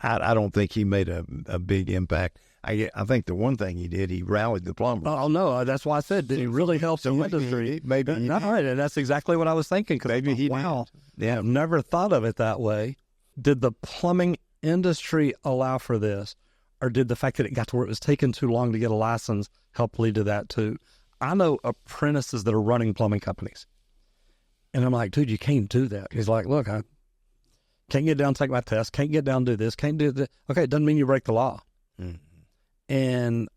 I don't think he made a big impact. I think the one thing he did, he rallied the plumbers. Oh, no, that's why I said, did he really help the industry? Maybe he All right, and that's exactly what I was thinking. Maybe he wow, did. Yeah. I've never thought of it that way. Did the plumbing industry allow for this? Or did the fact that it got to where it was taking too long to get a license help lead to that too? I know apprentices that are running plumbing companies. And I'm like, dude, you can't do that. He's like, look, I can't get down, take my test, can't get down, do this, can't do this. Okay, it doesn't mean you break the law. Mm-hmm. And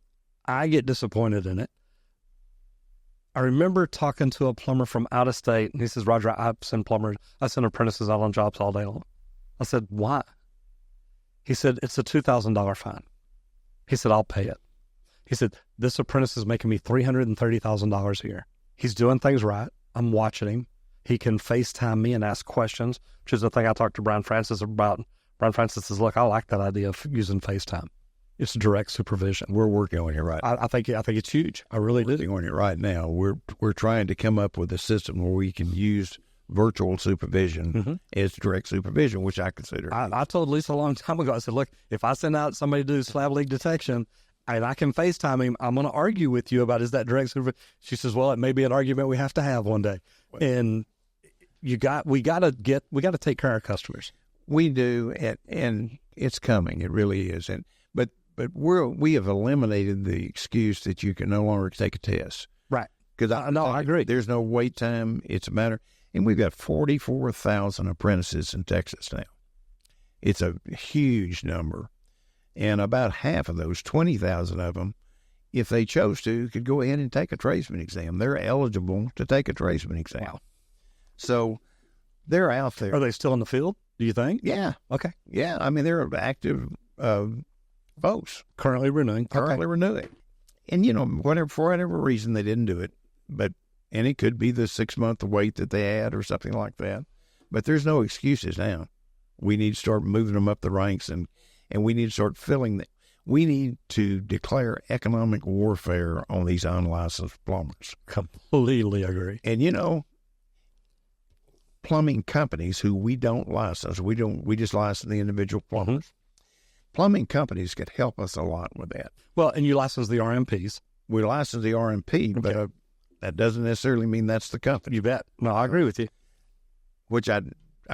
I get disappointed in it. I remember talking to a plumber from out of state, and he says, Roger, I send apprentices out on jobs all day long. I said, why? He said, it's a $2,000 fine. He said, I'll pay it. He said, this apprentice is making me $330,000 a year. He's doing things right. I'm watching him. He can FaceTime me and ask questions, which is the thing I talked to Brian Francis about. Brian Francis says, look, I like that idea of using FaceTime. It's direct supervision. We're working on it right now. I think it's huge. I really do. We're working on it right now. We're trying to come up with a system where we can use virtual supervision as direct supervision, which I consider. I told Lisa a long time ago, I said, look, if I send out somebody to do slab leak detection and I can FaceTime him, I'm going to argue with you about is that direct supervision. She says, well, it may be an argument we have to have one day. Well, and we got to take care of our customers. We do, and it's coming. It really is. But we have eliminated the excuse that you can no longer take a test. Right. Because I agree. There's no wait time. It's a matter. And we've got 44,000 apprentices in Texas now. It's a huge number. And about half of those, 20,000 of them, if they chose to, could go ahead and take a tradesman exam. They're eligible to take a tradesman exam. Wow. So they're out there. Are they still in the field, do you think? Yeah. Okay. Yeah. I mean, they're active folks. Currently renewing. And, for whatever reason, they didn't do it. And it could be the 6-month wait that they had or something like that. But there's no excuses now. We need to start moving them up the ranks, and we need to start filling them. We need to declare economic warfare on these unlicensed plumbers. Completely agree. And, plumbing companies who we don't license, we just license the individual plumbers. Mm-hmm. Plumbing companies could help us a lot with that. Well, and you license the RMPs. We license the RMP, okay. But that doesn't necessarily mean that's the company. You bet. No, I agree with you. Which I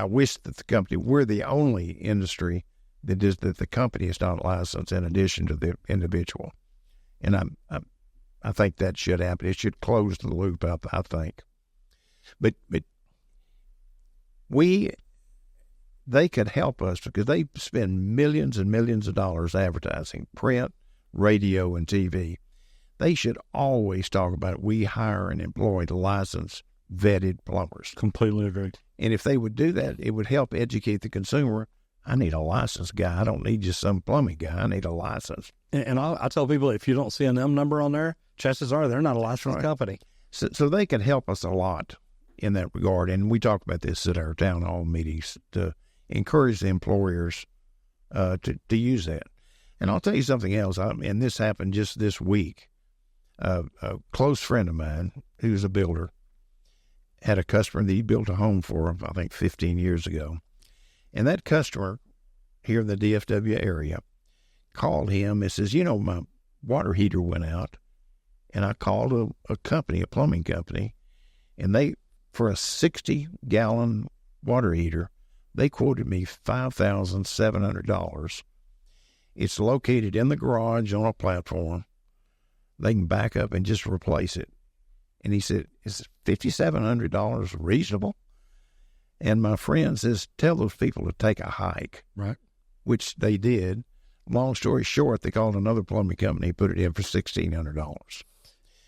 wish that the company, we're the only industry that the company is not licensed in addition to the individual. And I think that should happen. It should close the loop up, I think. But they could help us because they spend millions and millions of dollars advertising, print, radio, and TV. They should always talk about it. We hire and employ licensed, vetted plumbers. Completely agree. And if they would do that, it would help educate the consumer. I need a licensed guy. I don't need just some plumbing guy. I need a license. And I tell people, if you don't see an M number on there, chances are they're not a licensed company. So they could help us a lot in that regard. And we talk about this at our town hall meetings to encourage the employers to use that. And I'll tell you something else. And this happened just this week. A close friend of mine, who's a builder, had a customer that he built a home for him, I think 15 years ago. And that customer here in the DFW area called him and says, my water heater went out. And I called a company, a plumbing company, and they, for a 60-gallon water heater, they quoted me $5,700. It's located in the garage on a platform. They can back up and just replace it. And he said, is $5,700 reasonable? And my friend says, tell those people to take a hike. Right. Which they did. Long story short, they called another plumbing company, put it in for $1,600.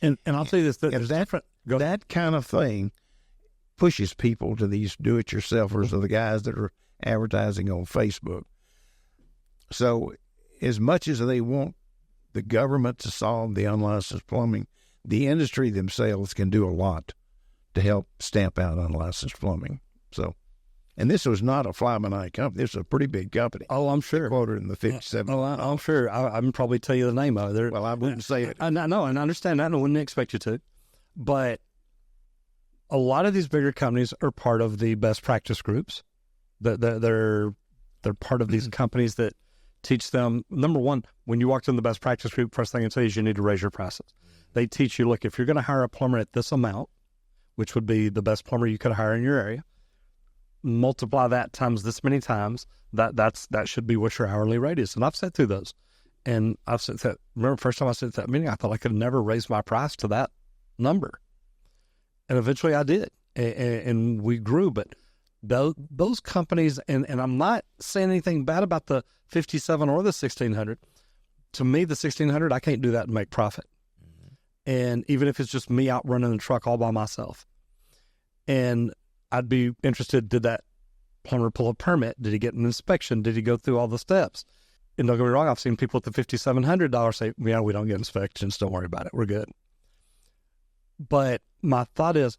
And I'll tell you this, that kind of thing pushes people to these do-it-yourselfers or the guys that are advertising on Facebook. So as much as they want the government to solve the unlicensed plumbing, the industry themselves can do a lot to help stamp out unlicensed plumbing. So, and this was not a fly-by-night company. This was a pretty big company. Oh, I'm sure. Quoted in the 57. Oh, I'm sure. I can probably tell you the name of it. Well, I wouldn't say it. I know, and I understand that, and I wouldn't expect you to. But a lot of these bigger companies are part of the best practice groups. They're part of these companies that teach them, number one, when you walk in the best practice group, first thing they say is you need to raise your prices. They teach you, look, if you're going to hire a plumber at this amount, which would be the best plumber you could hire in your area, multiply that times this many times, that should be what your hourly rate is. And I've sat through those. And I've said that, remember the first time I sat at that meeting, I thought I could never raise my price to that number. And eventually I did. And we grew. But those companies, and I'm not saying anything bad about the 57 or the 1600. To me, the 1600, I can't do that and make profit. And even if it's just me out running the truck all by myself. And I'd be interested, did that plumber pull a permit? Did he get an inspection? Did he go through all the steps? And don't get me wrong, I've seen people at the $5,700 say, yeah, we don't get inspections. Don't worry about it. We're good. But my thought is,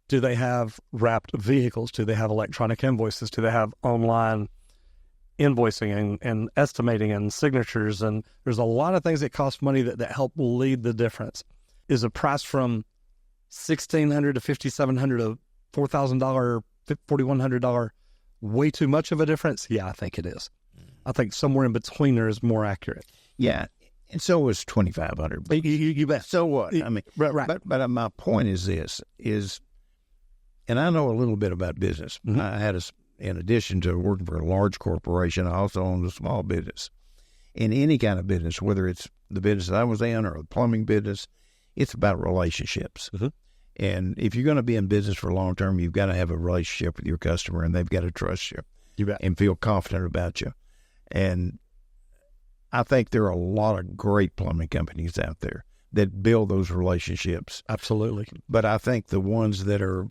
do they have wrapped vehicles? Do they have electronic invoices? Do they have online invoicing and estimating and signatures? And there's a lot of things that cost money that help lead the difference. Is a price from $1,600 to $5,700 to $4,000, $4,100 way too much of a difference? Yeah, I think it is. I think somewhere in between there is more accurate. Yeah, and so was $2,500. You bet. So what? I mean, right. But my point is this: and I know a little bit about business. Mm-hmm. I had in addition to working for a large corporation, I also owned a small business. In any kind of business, whether it's the business I was in or the plumbing business, it's about relationships. Mm-hmm. And if you're going to be in business for long term, you've got to have a relationship with your customer, and they've got to trust you. You bet. And feel confident about you. And I think there are a lot of great plumbing companies out there that build those relationships. Absolutely. But I think the ones that are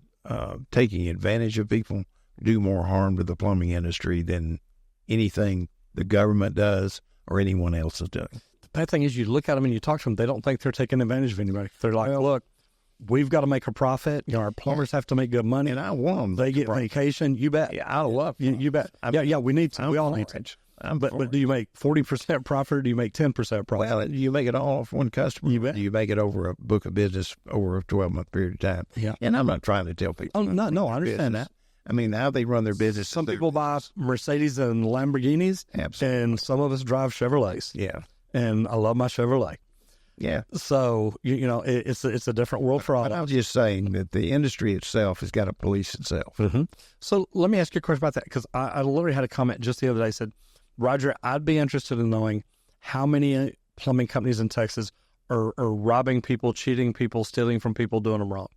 taking advantage of people do more harm to the plumbing industry than anything the government does or anyone else is doing. The bad thing is you look at them and you talk to them, they don't think they're taking advantage of anybody. They're like, look, we've got to make a profit. You know, our plumbers have to make good money. And I want them. They get vacation. You bet. Yeah, I love you bet. We need to. We all need to. But do you make 40% profit or do you make 10% profit? Well, you make it all off one customer. You bet. You make it over a book of business over a 12-month period of time. Yeah. And I'm not trying to tell people. Oh, no, I understand that. I mean, how they run their business. Some people buy Mercedes and Lamborghinis. Absolutely. And some of us drive Chevrolets. Yeah. And I love my Chevrolet. Yeah. So, it's a different world for all of us. I was just saying that the industry itself has got to police itself. Mm-hmm. So let me ask you a question about that, because I literally had a comment just the other day. Said, Roger, I'd be interested in knowing how many plumbing companies in Texas are robbing people, cheating people, stealing from people, doing them wrong.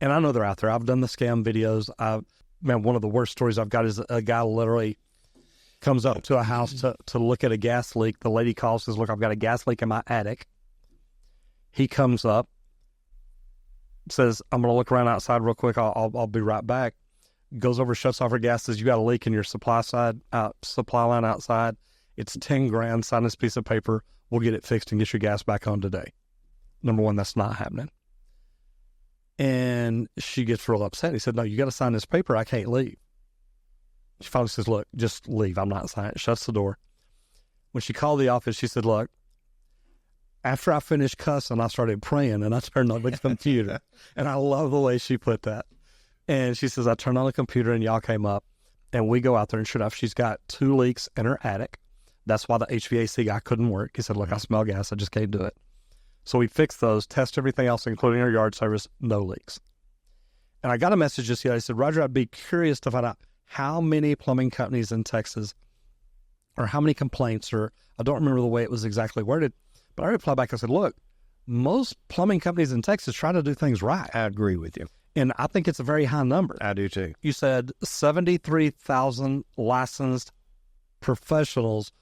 And I know they're out there. I've done the scam videos. One of the worst stories I've got is a guy literally comes up to a house to look at a gas leak. The lady calls, says, look, I've got a gas leak in my attic. He comes up, says, I'm going to look around outside real quick. I'll be right back. Goes over, shuts off her gas, says, you got a leak in your supply line outside. It's $10,000. Sign this piece of paper. We'll get it fixed and get your gas back on today. Number one, that's not happening. And she gets real upset. He said, no, you got to sign this paper. I can't leave. She finally says, look, just leave. I'm not signing it. Shuts the door. When she called the office, she said, look, after I finished cussing, I started praying and I turned on the computer. And I love the way she put that. And she says, I turned on the computer and y'all came up and we go out there and sure enough, she's got 2 leaks in her attic. That's why the HVAC guy couldn't work. He said, look, I smell gas. I just can't do it. So we fixed those, test everything else, including her yard service, no leaks. And I got a message just yesterday. I said, Roger, I'd be curious to find out how many plumbing companies in Texas or how many complaints, or I don't remember the way it was exactly worded, but I replied back. I said, look, most plumbing companies in Texas try to do things right. I agree with you. And I think it's a very high number. I do too. You said 73,000 licensed professionals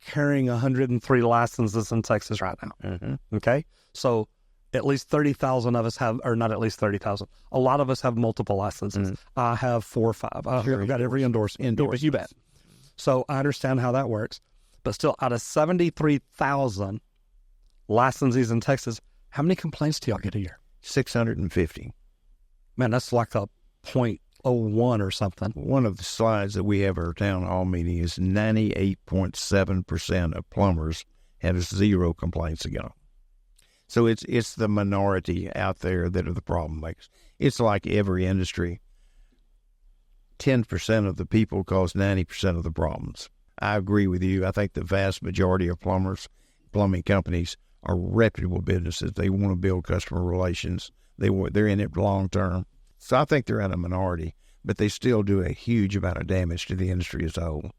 carrying 103 licenses in Texas right now. Mm-hmm. Okay? So at least 30,000 of us have, or not at least 30,000, a lot of us have multiple licenses. Mm-hmm. I have 4 or 5. I've got every endorsement. You bet. So I understand how that works. But still, out of 73,000 licensees in Texas, how many complaints do y'all get a year? 650. Man, that's like a 0.01 or something. One of the slides that we have at our town hall meeting is 98.7% of plumbers have 0 complaints against them. So it's the minority out there that are the problem makers. It's like every industry. 10% of the people cause 90% of the problems. I agree with you. I think the vast majority of plumbing companies are reputable businesses. They want to build customer relations. They're in it long term. So I think they're in a minority, but they still do a huge amount of damage to the industry as a whole.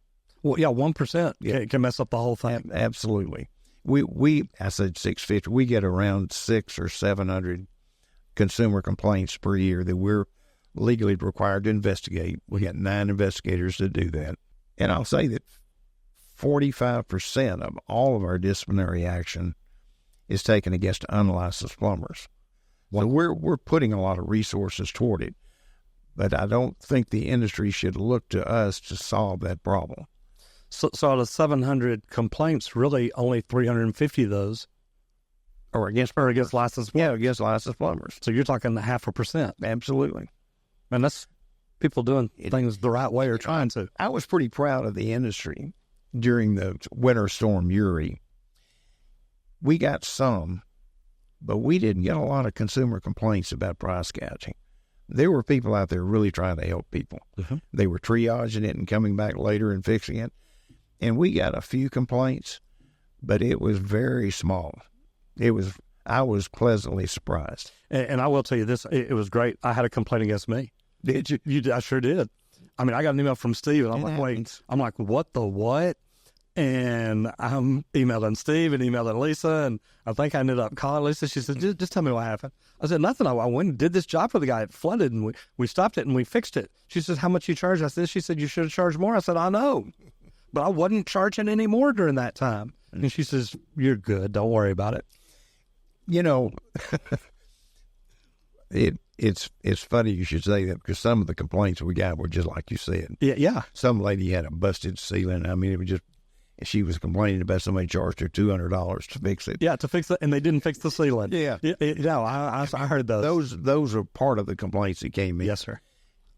Well, yeah, 1% can mess up the whole thing. Absolutely. I said 650. We get around 600 or 700 consumer complaints per year that we're legally required to investigate. We got 9 investigators to do that. And I'll say that 45% of all of our disciplinary action is taken against unlicensed plumbers. So we're putting a lot of resources toward it, but I don't think the industry should look to us to solve that problem. So out of 700 complaints, really only 350 of those are against licensed plumbers. Yeah, against licensed plumbers. So you're talking 0.5%. Absolutely. And that's people doing things the right way or trying to. I was pretty proud of the industry during the Winter Storm Uri. We got some, but we didn't get a lot of consumer complaints about price gouging. There were people out there really trying to help people. Mm-hmm. They were triaging it and coming back later and fixing it. And we got a few complaints, but it was very small. I was pleasantly surprised. And I will tell you this, it was great. I had a complaint against me. Did you? I sure did. I mean, I got an email from Steve, and I'm like, wait. I'm like, what the what? And I'm emailing Steve and emailing Lisa, and I think I ended up calling Lisa. She said, just tell me what happened. I said, nothing. I went and did this job for the guy. It flooded, and we stopped it, and we fixed it. She says, how much you charge? I said, she said, you should have charged more. I said, I know. But I wasn't charging any more during that time. And she says, you're good. Don't worry about it. You know, it's funny you should say that, because some of the complaints we got were just like you said. Yeah. Some lady had a busted ceiling. I mean, it was just, she was complaining about somebody charged her $200 to fix it. Yeah, to fix it, and they didn't fix the ceiling. Yeah. No, I heard those. Those are part of the complaints that came in. Yes, sir.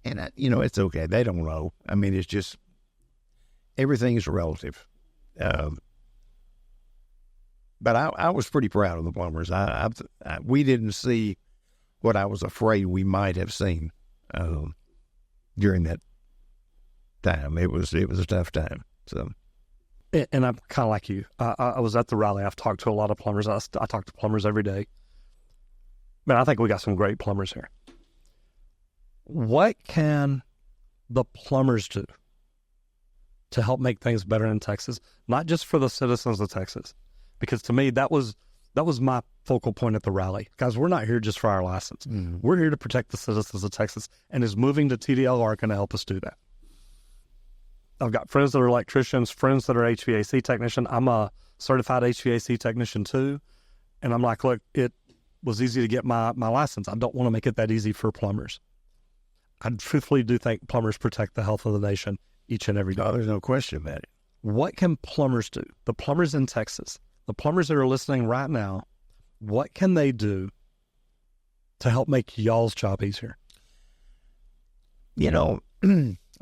And, it's okay. They don't know. I mean, it's just, everything is relative. But I was pretty proud of the plumbers. We didn't see what I was afraid we might have seen during that time. It was a tough time. So, and I'm kind of like you. I was at the rally. I've talked to a lot of plumbers. I talk to plumbers every day. Man, I think we got some great plumbers here. What can the plumbers do to help make things better in Texas? Not just for the citizens of Texas, because to me that was my focal point at the rally. Guys, we're not here just for our license. Mm-hmm. We're here to protect the citizens of Texas, and is moving to TDLR going to help us do that? I've got friends that are electricians, friends that are HVAC technician. I'm a certified HVAC technician too. And I'm like, look, it was easy to get my license. I don't want to make it that easy for plumbers. I truthfully do think plumbers protect the health of the nation each and every day. No, there's no question about it. What can plumbers do? The plumbers in Texas, the plumbers that are listening right now, what can they do to help make y'all's job easier?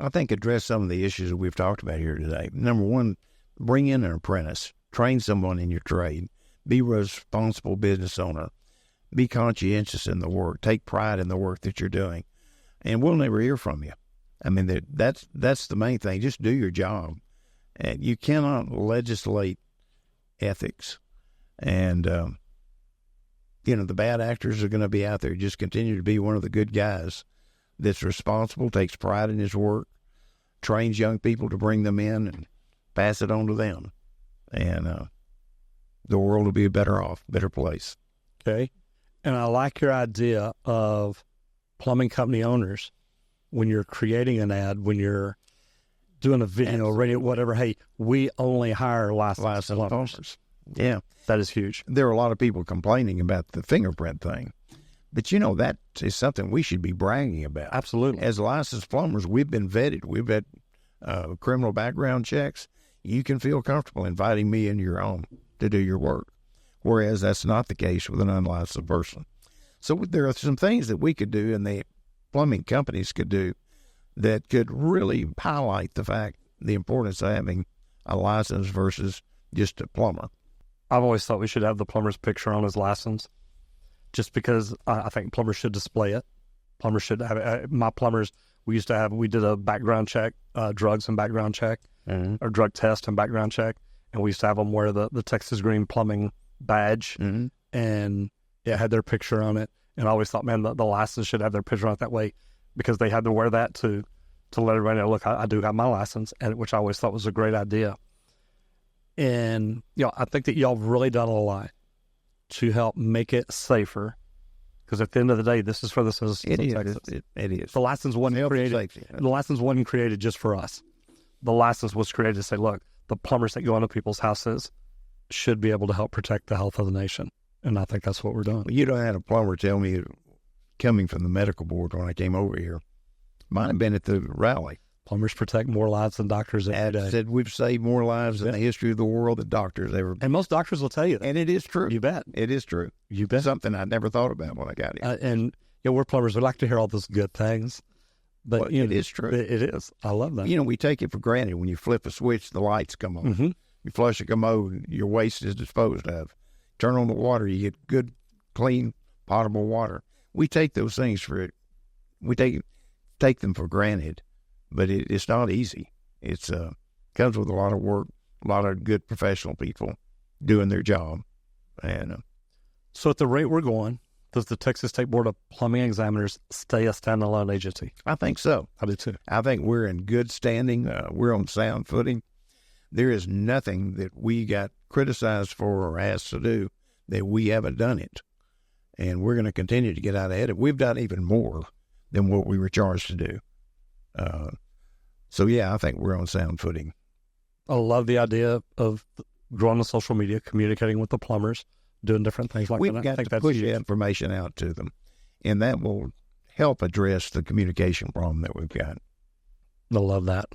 I think address some of the issues that we've talked about here today. Number one, bring in an apprentice. Train someone in your trade. Be a responsible business owner. Be conscientious in the work. Take pride in the work that you're doing. And we'll never hear from you. I mean, that's the main thing. Just do your job. And you cannot legislate ethics. And, the bad actors are going to be out there. Just continue to be one of the good guys that's responsible, takes pride in his work, trains young people to bring them in and pass it on to them. And the world will be a better place. Okay. And I like your idea of plumbing company owners when you're creating an ad, when you're doing a video, radio, whatever. Hey, we only hire licensed plumbers. Yeah. That is huge. There are a lot of people complaining about the fingerprint thing. But, you know, that is something we should be bragging about. Absolutely. As licensed plumbers, we've been vetted. We've had criminal background checks. You can feel comfortable inviting me into your home to do your work, whereas that's not the case with an unlicensed person. So there are some things that we could do and the plumbing companies could do that could really highlight the importance of having a license versus just a plumber. I've always thought we should have the plumber's picture on his license, just because I think plumbers should display it. Plumbers should have it. My plumbers, we did a background check, drugs and background check, or drug test and background check, and we used to have them wear the Texas Green plumbing badge, and it had their picture on it. And I always thought, man, the license should have their picture on it that way, because they had to wear that to let everybody know, look, I do have my license, and which I always thought was a great idea. And, you know, I think that y'all have really done a lot to help make it safer, because at the end of the day, this is for the citizens of Texas. It is. The license wasn't created. The license wasn't created just for us. The license was created to say, look, the plumbers that go into people's houses should be able to help protect the health of the nation. And I think that's what we're doing. You don't have a plumber tell me, coming from the medical board when I came over here, might have been at the rally. Plumbers protect more lives than doctors every day. Said we've saved more lives in the history of the world than doctors ever. And most doctors will tell you that. And it is true. You bet. It is true. You bet. Something I never thought about when I got here. And you know, we're plumbers. We like to hear all those good things. But Well, you know, it is true. It is. I love that. You know, we take it for granted. When you flip a switch, the lights come on. You flush a commode, your waste is disposed of. Turn on the water, you get good, clean, potable water. We take those things we take them for granted, but it's not easy. It's comes with a lot of work, a lot of good professional people doing their job. And so at the rate we're going, does the Texas State Board of Plumbing Examiners stay a standalone agency? I think so. I do too. I think we're in good standing. We're on sound footing. There is nothing that we got criticized for or asked to do that we haven't done it. And we're going to continue to get out ahead of it. We've done even more than what we were charged to do. So, yeah, I think we're on sound footing. I love the idea of growing on social media, communicating with the plumbers, doing different things like that. We've got to push the information out to them, and that will help address the communication problem that we've got. I love that.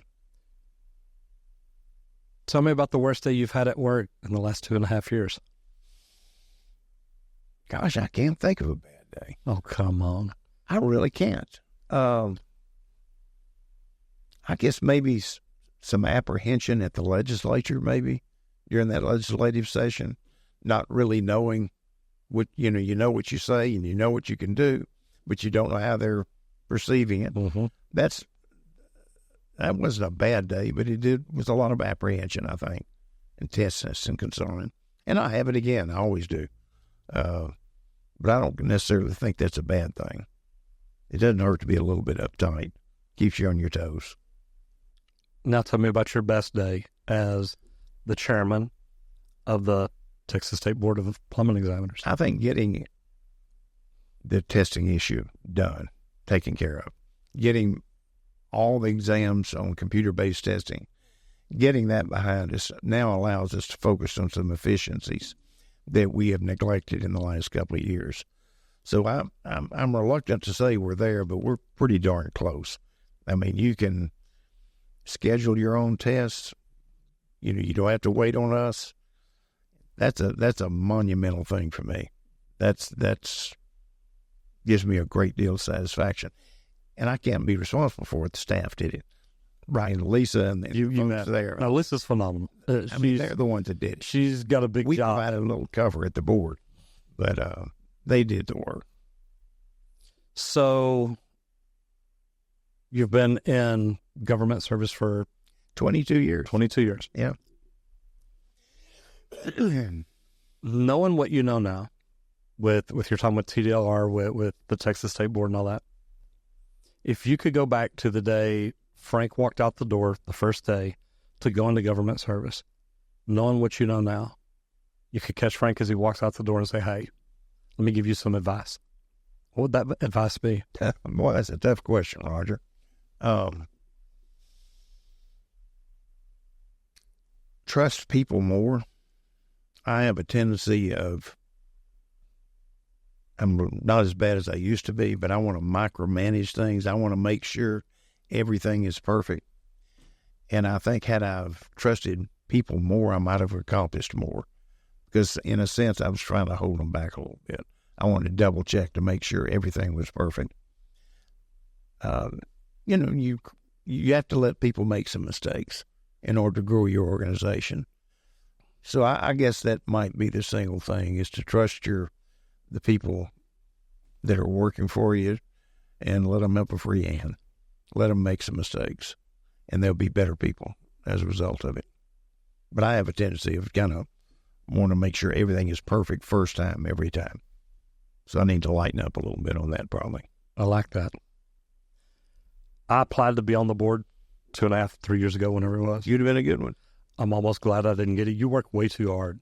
Tell me about the worst day you've had at work in the last 2.5 years. Gosh, I can't think of a bad day. Oh, come on. I really can't. I guess maybe some apprehension at the legislature, maybe during that legislative session, not really knowing what, you know what you say and you know what you can do, but you don't know how they're perceiving it. That wasn't a bad day, but was a lot of apprehension, I think, and tenseness and concern. And I have it again. I always do. But I don't necessarily think that's a bad thing. It doesn't hurt to be a little bit uptight. Keeps you on your toes. Now tell me about your best day as the chairman of the Texas State Board of Plumbing Examiners. I think getting the testing issue done, taken care of, getting all the exams on computer-based testing, getting that behind us now allows us to focus on some efficiencies that we have neglected in the last couple of years. So I'm reluctant to say we're there, but we're pretty darn close. I mean, you can schedule your own tests. You know, you don't have to wait on us. That's a monumental thing for me. That's gives me a great deal of satisfaction. And I can't be responsible for it. The staff did it. Right. And Lisa and the folks there. Now, Lisa's phenomenal. I mean, they're the ones that did it. She's got a big job. We provided a little cover at the board, but they did the work. So you've been in government service for 22 years. 22 years. Yeah. Knowing what you know now, with your time with TDLR, with the Texas State Board and all that, if you could go back to the day Frank walked out the door the first day to go into government service, knowing what you know now, you could catch Frank as he walks out the door and say, hey, Let me give you some advice. What would that advice be? Boy, that's a tough question, Roger. Trust people more. I have a tendency of, I'm not as bad as I used to be, but I want to micromanage things. I want to make sure everything is perfect. And I think had I've trusted people more, I might have accomplished more. Because in a sense, I was trying to hold them back a little bit. I wanted to double check to make sure everything was perfect. You have to let people make some mistakes in order to grow your organization. So I guess that might be the single thing, is to trust the people that are working for you and let them up a free hand. Let them make some mistakes, and they'll be better people as a result of it. But I have a tendency of kind of want to make sure everything is perfect first time, every time. So I need to lighten up a little bit on that probably. I like that. I applied to be on the board 2.5, 3 years ago, whenever it was. You'd have been a good one. I'm almost glad I didn't get it. You work way too hard.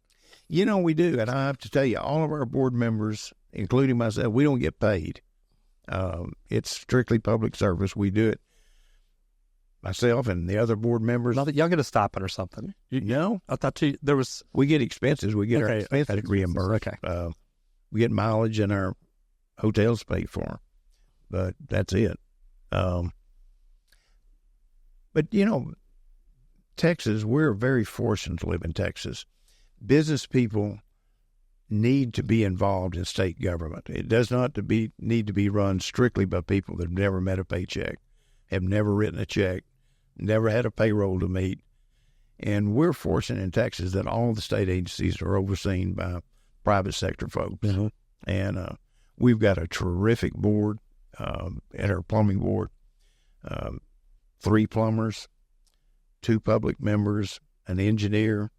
We do. And I have to tell you, all of our board members, including myself, we don't get paid. It's strictly public service. We do it. Myself and the other board members. Not that y'all get a stipend or something. I thought there was. We get expenses. We get our expenses reimbursed. Okay. We get mileage and our hotels paid for. But that's it. But, Texas, we're very fortunate to live in Texas. Business people need to be involved in state government. It does not need to be run strictly by people that have never met a paycheck, have never written a check, never had a payroll to meet. And we're fortunate in Texas that all the state agencies are overseen by private sector folks. Mm-hmm. And we've got a terrific board at our plumbing board. 3 plumbers, 2 public members, an engineer,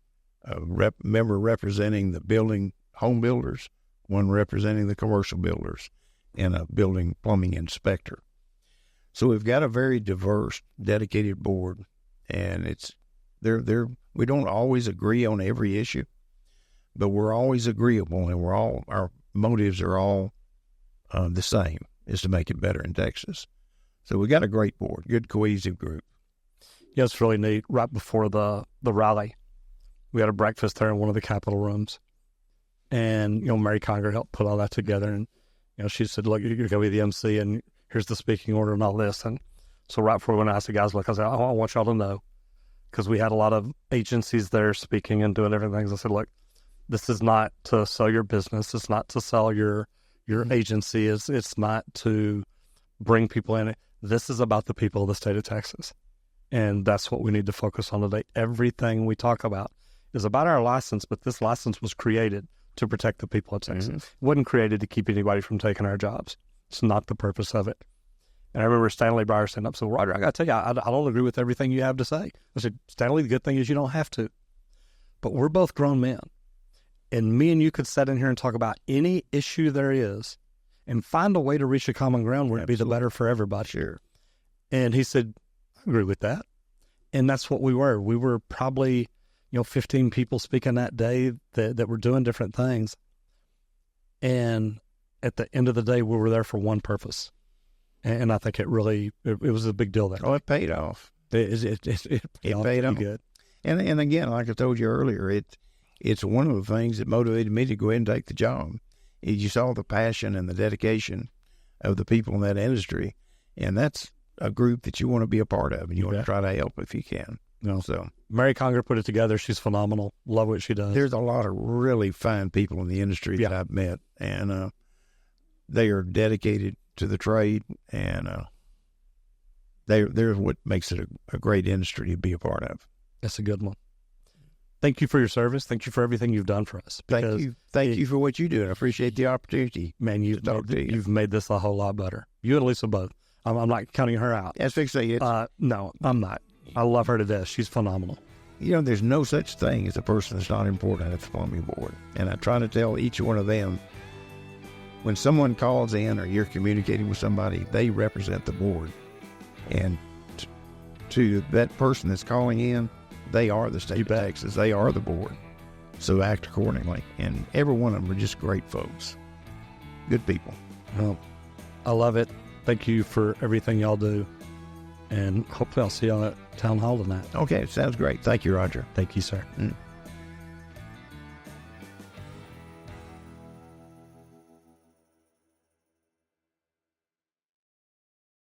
a member representing the building home builders, 1 representing the commercial builders, and a building plumbing inspector. So we've got a very diverse, dedicated board, and we don't always agree on every issue, but we're always agreeable, and our motives are all the same, is to make it better in Texas. So we got a great board, good cohesive group. Yeah, it's really neat. Right before the rally, we had a breakfast there in one of the Capitol rooms. And, Mary Conger helped put all that together. And, she said, look, you're going to be the MC, and here's the speaking order and all this. And so right before we went, I asked the guys, look, I said, I want y'all to know, because we had a lot of agencies there speaking and doing different things. I said, look, this is not to sell your business. It's not to sell your agency. It's not to bring people in. This is about the people of the state of Texas. And that's what we need to focus on today. Everything we talk about is about our license, but this license was created to protect the people of Texas. Mm-hmm. It wasn't created to keep anybody from taking our jobs. It's not the purpose of it. And I remember Stanley Breyer standing up and said, Roger, I got to tell you, I don't agree with everything you have to say. I said, Stanley, the good thing is you don't have to. But we're both grown men. And me and you could sit in here and talk about any issue there is and find a way to reach a common ground where it'd be the better for everybody. Sure. And he said, I agree with that. And that's what we were. We were probably, 15 people speaking that day that were doing different things. And at the end of the day, we were there for one purpose. And I think it was a big deal there. Oh, it paid off. It paid off. Good. And again, like I told you earlier, it's one of the things that motivated me to go ahead and take the job. You saw the passion and the dedication of the people in that industry. And that's a group that you want to be a part of, and you want to try to help if you can. So Mary Conger put it together. She's phenomenal. Love what she does. There's a lot of really fine people in the industry that I've met, and they are dedicated to the trade, and they're what makes it a great industry to be a part of. That's a good one. Thank you for your service. Thank you for everything you've done for us. Thank you for what you do. I appreciate the opportunity. Man, you've made this a whole lot better. You and Lisa both. I'm not counting her out. That's fixed. No, I'm not. I love her to death. She's phenomenal. There's no such thing as a person that's not important at the plumbing board. And I try to tell each one of them, when someone calls in or you're communicating with somebody, they represent the board. And to that person that's calling in, they are the state of Texas. They are the board. So act accordingly. And every one of them are just great folks. good people. Well, I love it. Thank you for everything y'all do. And hopefully I'll see y'all at Town Hall tonight. Okay, sounds great. Thank you, Roger. Thank you, sir.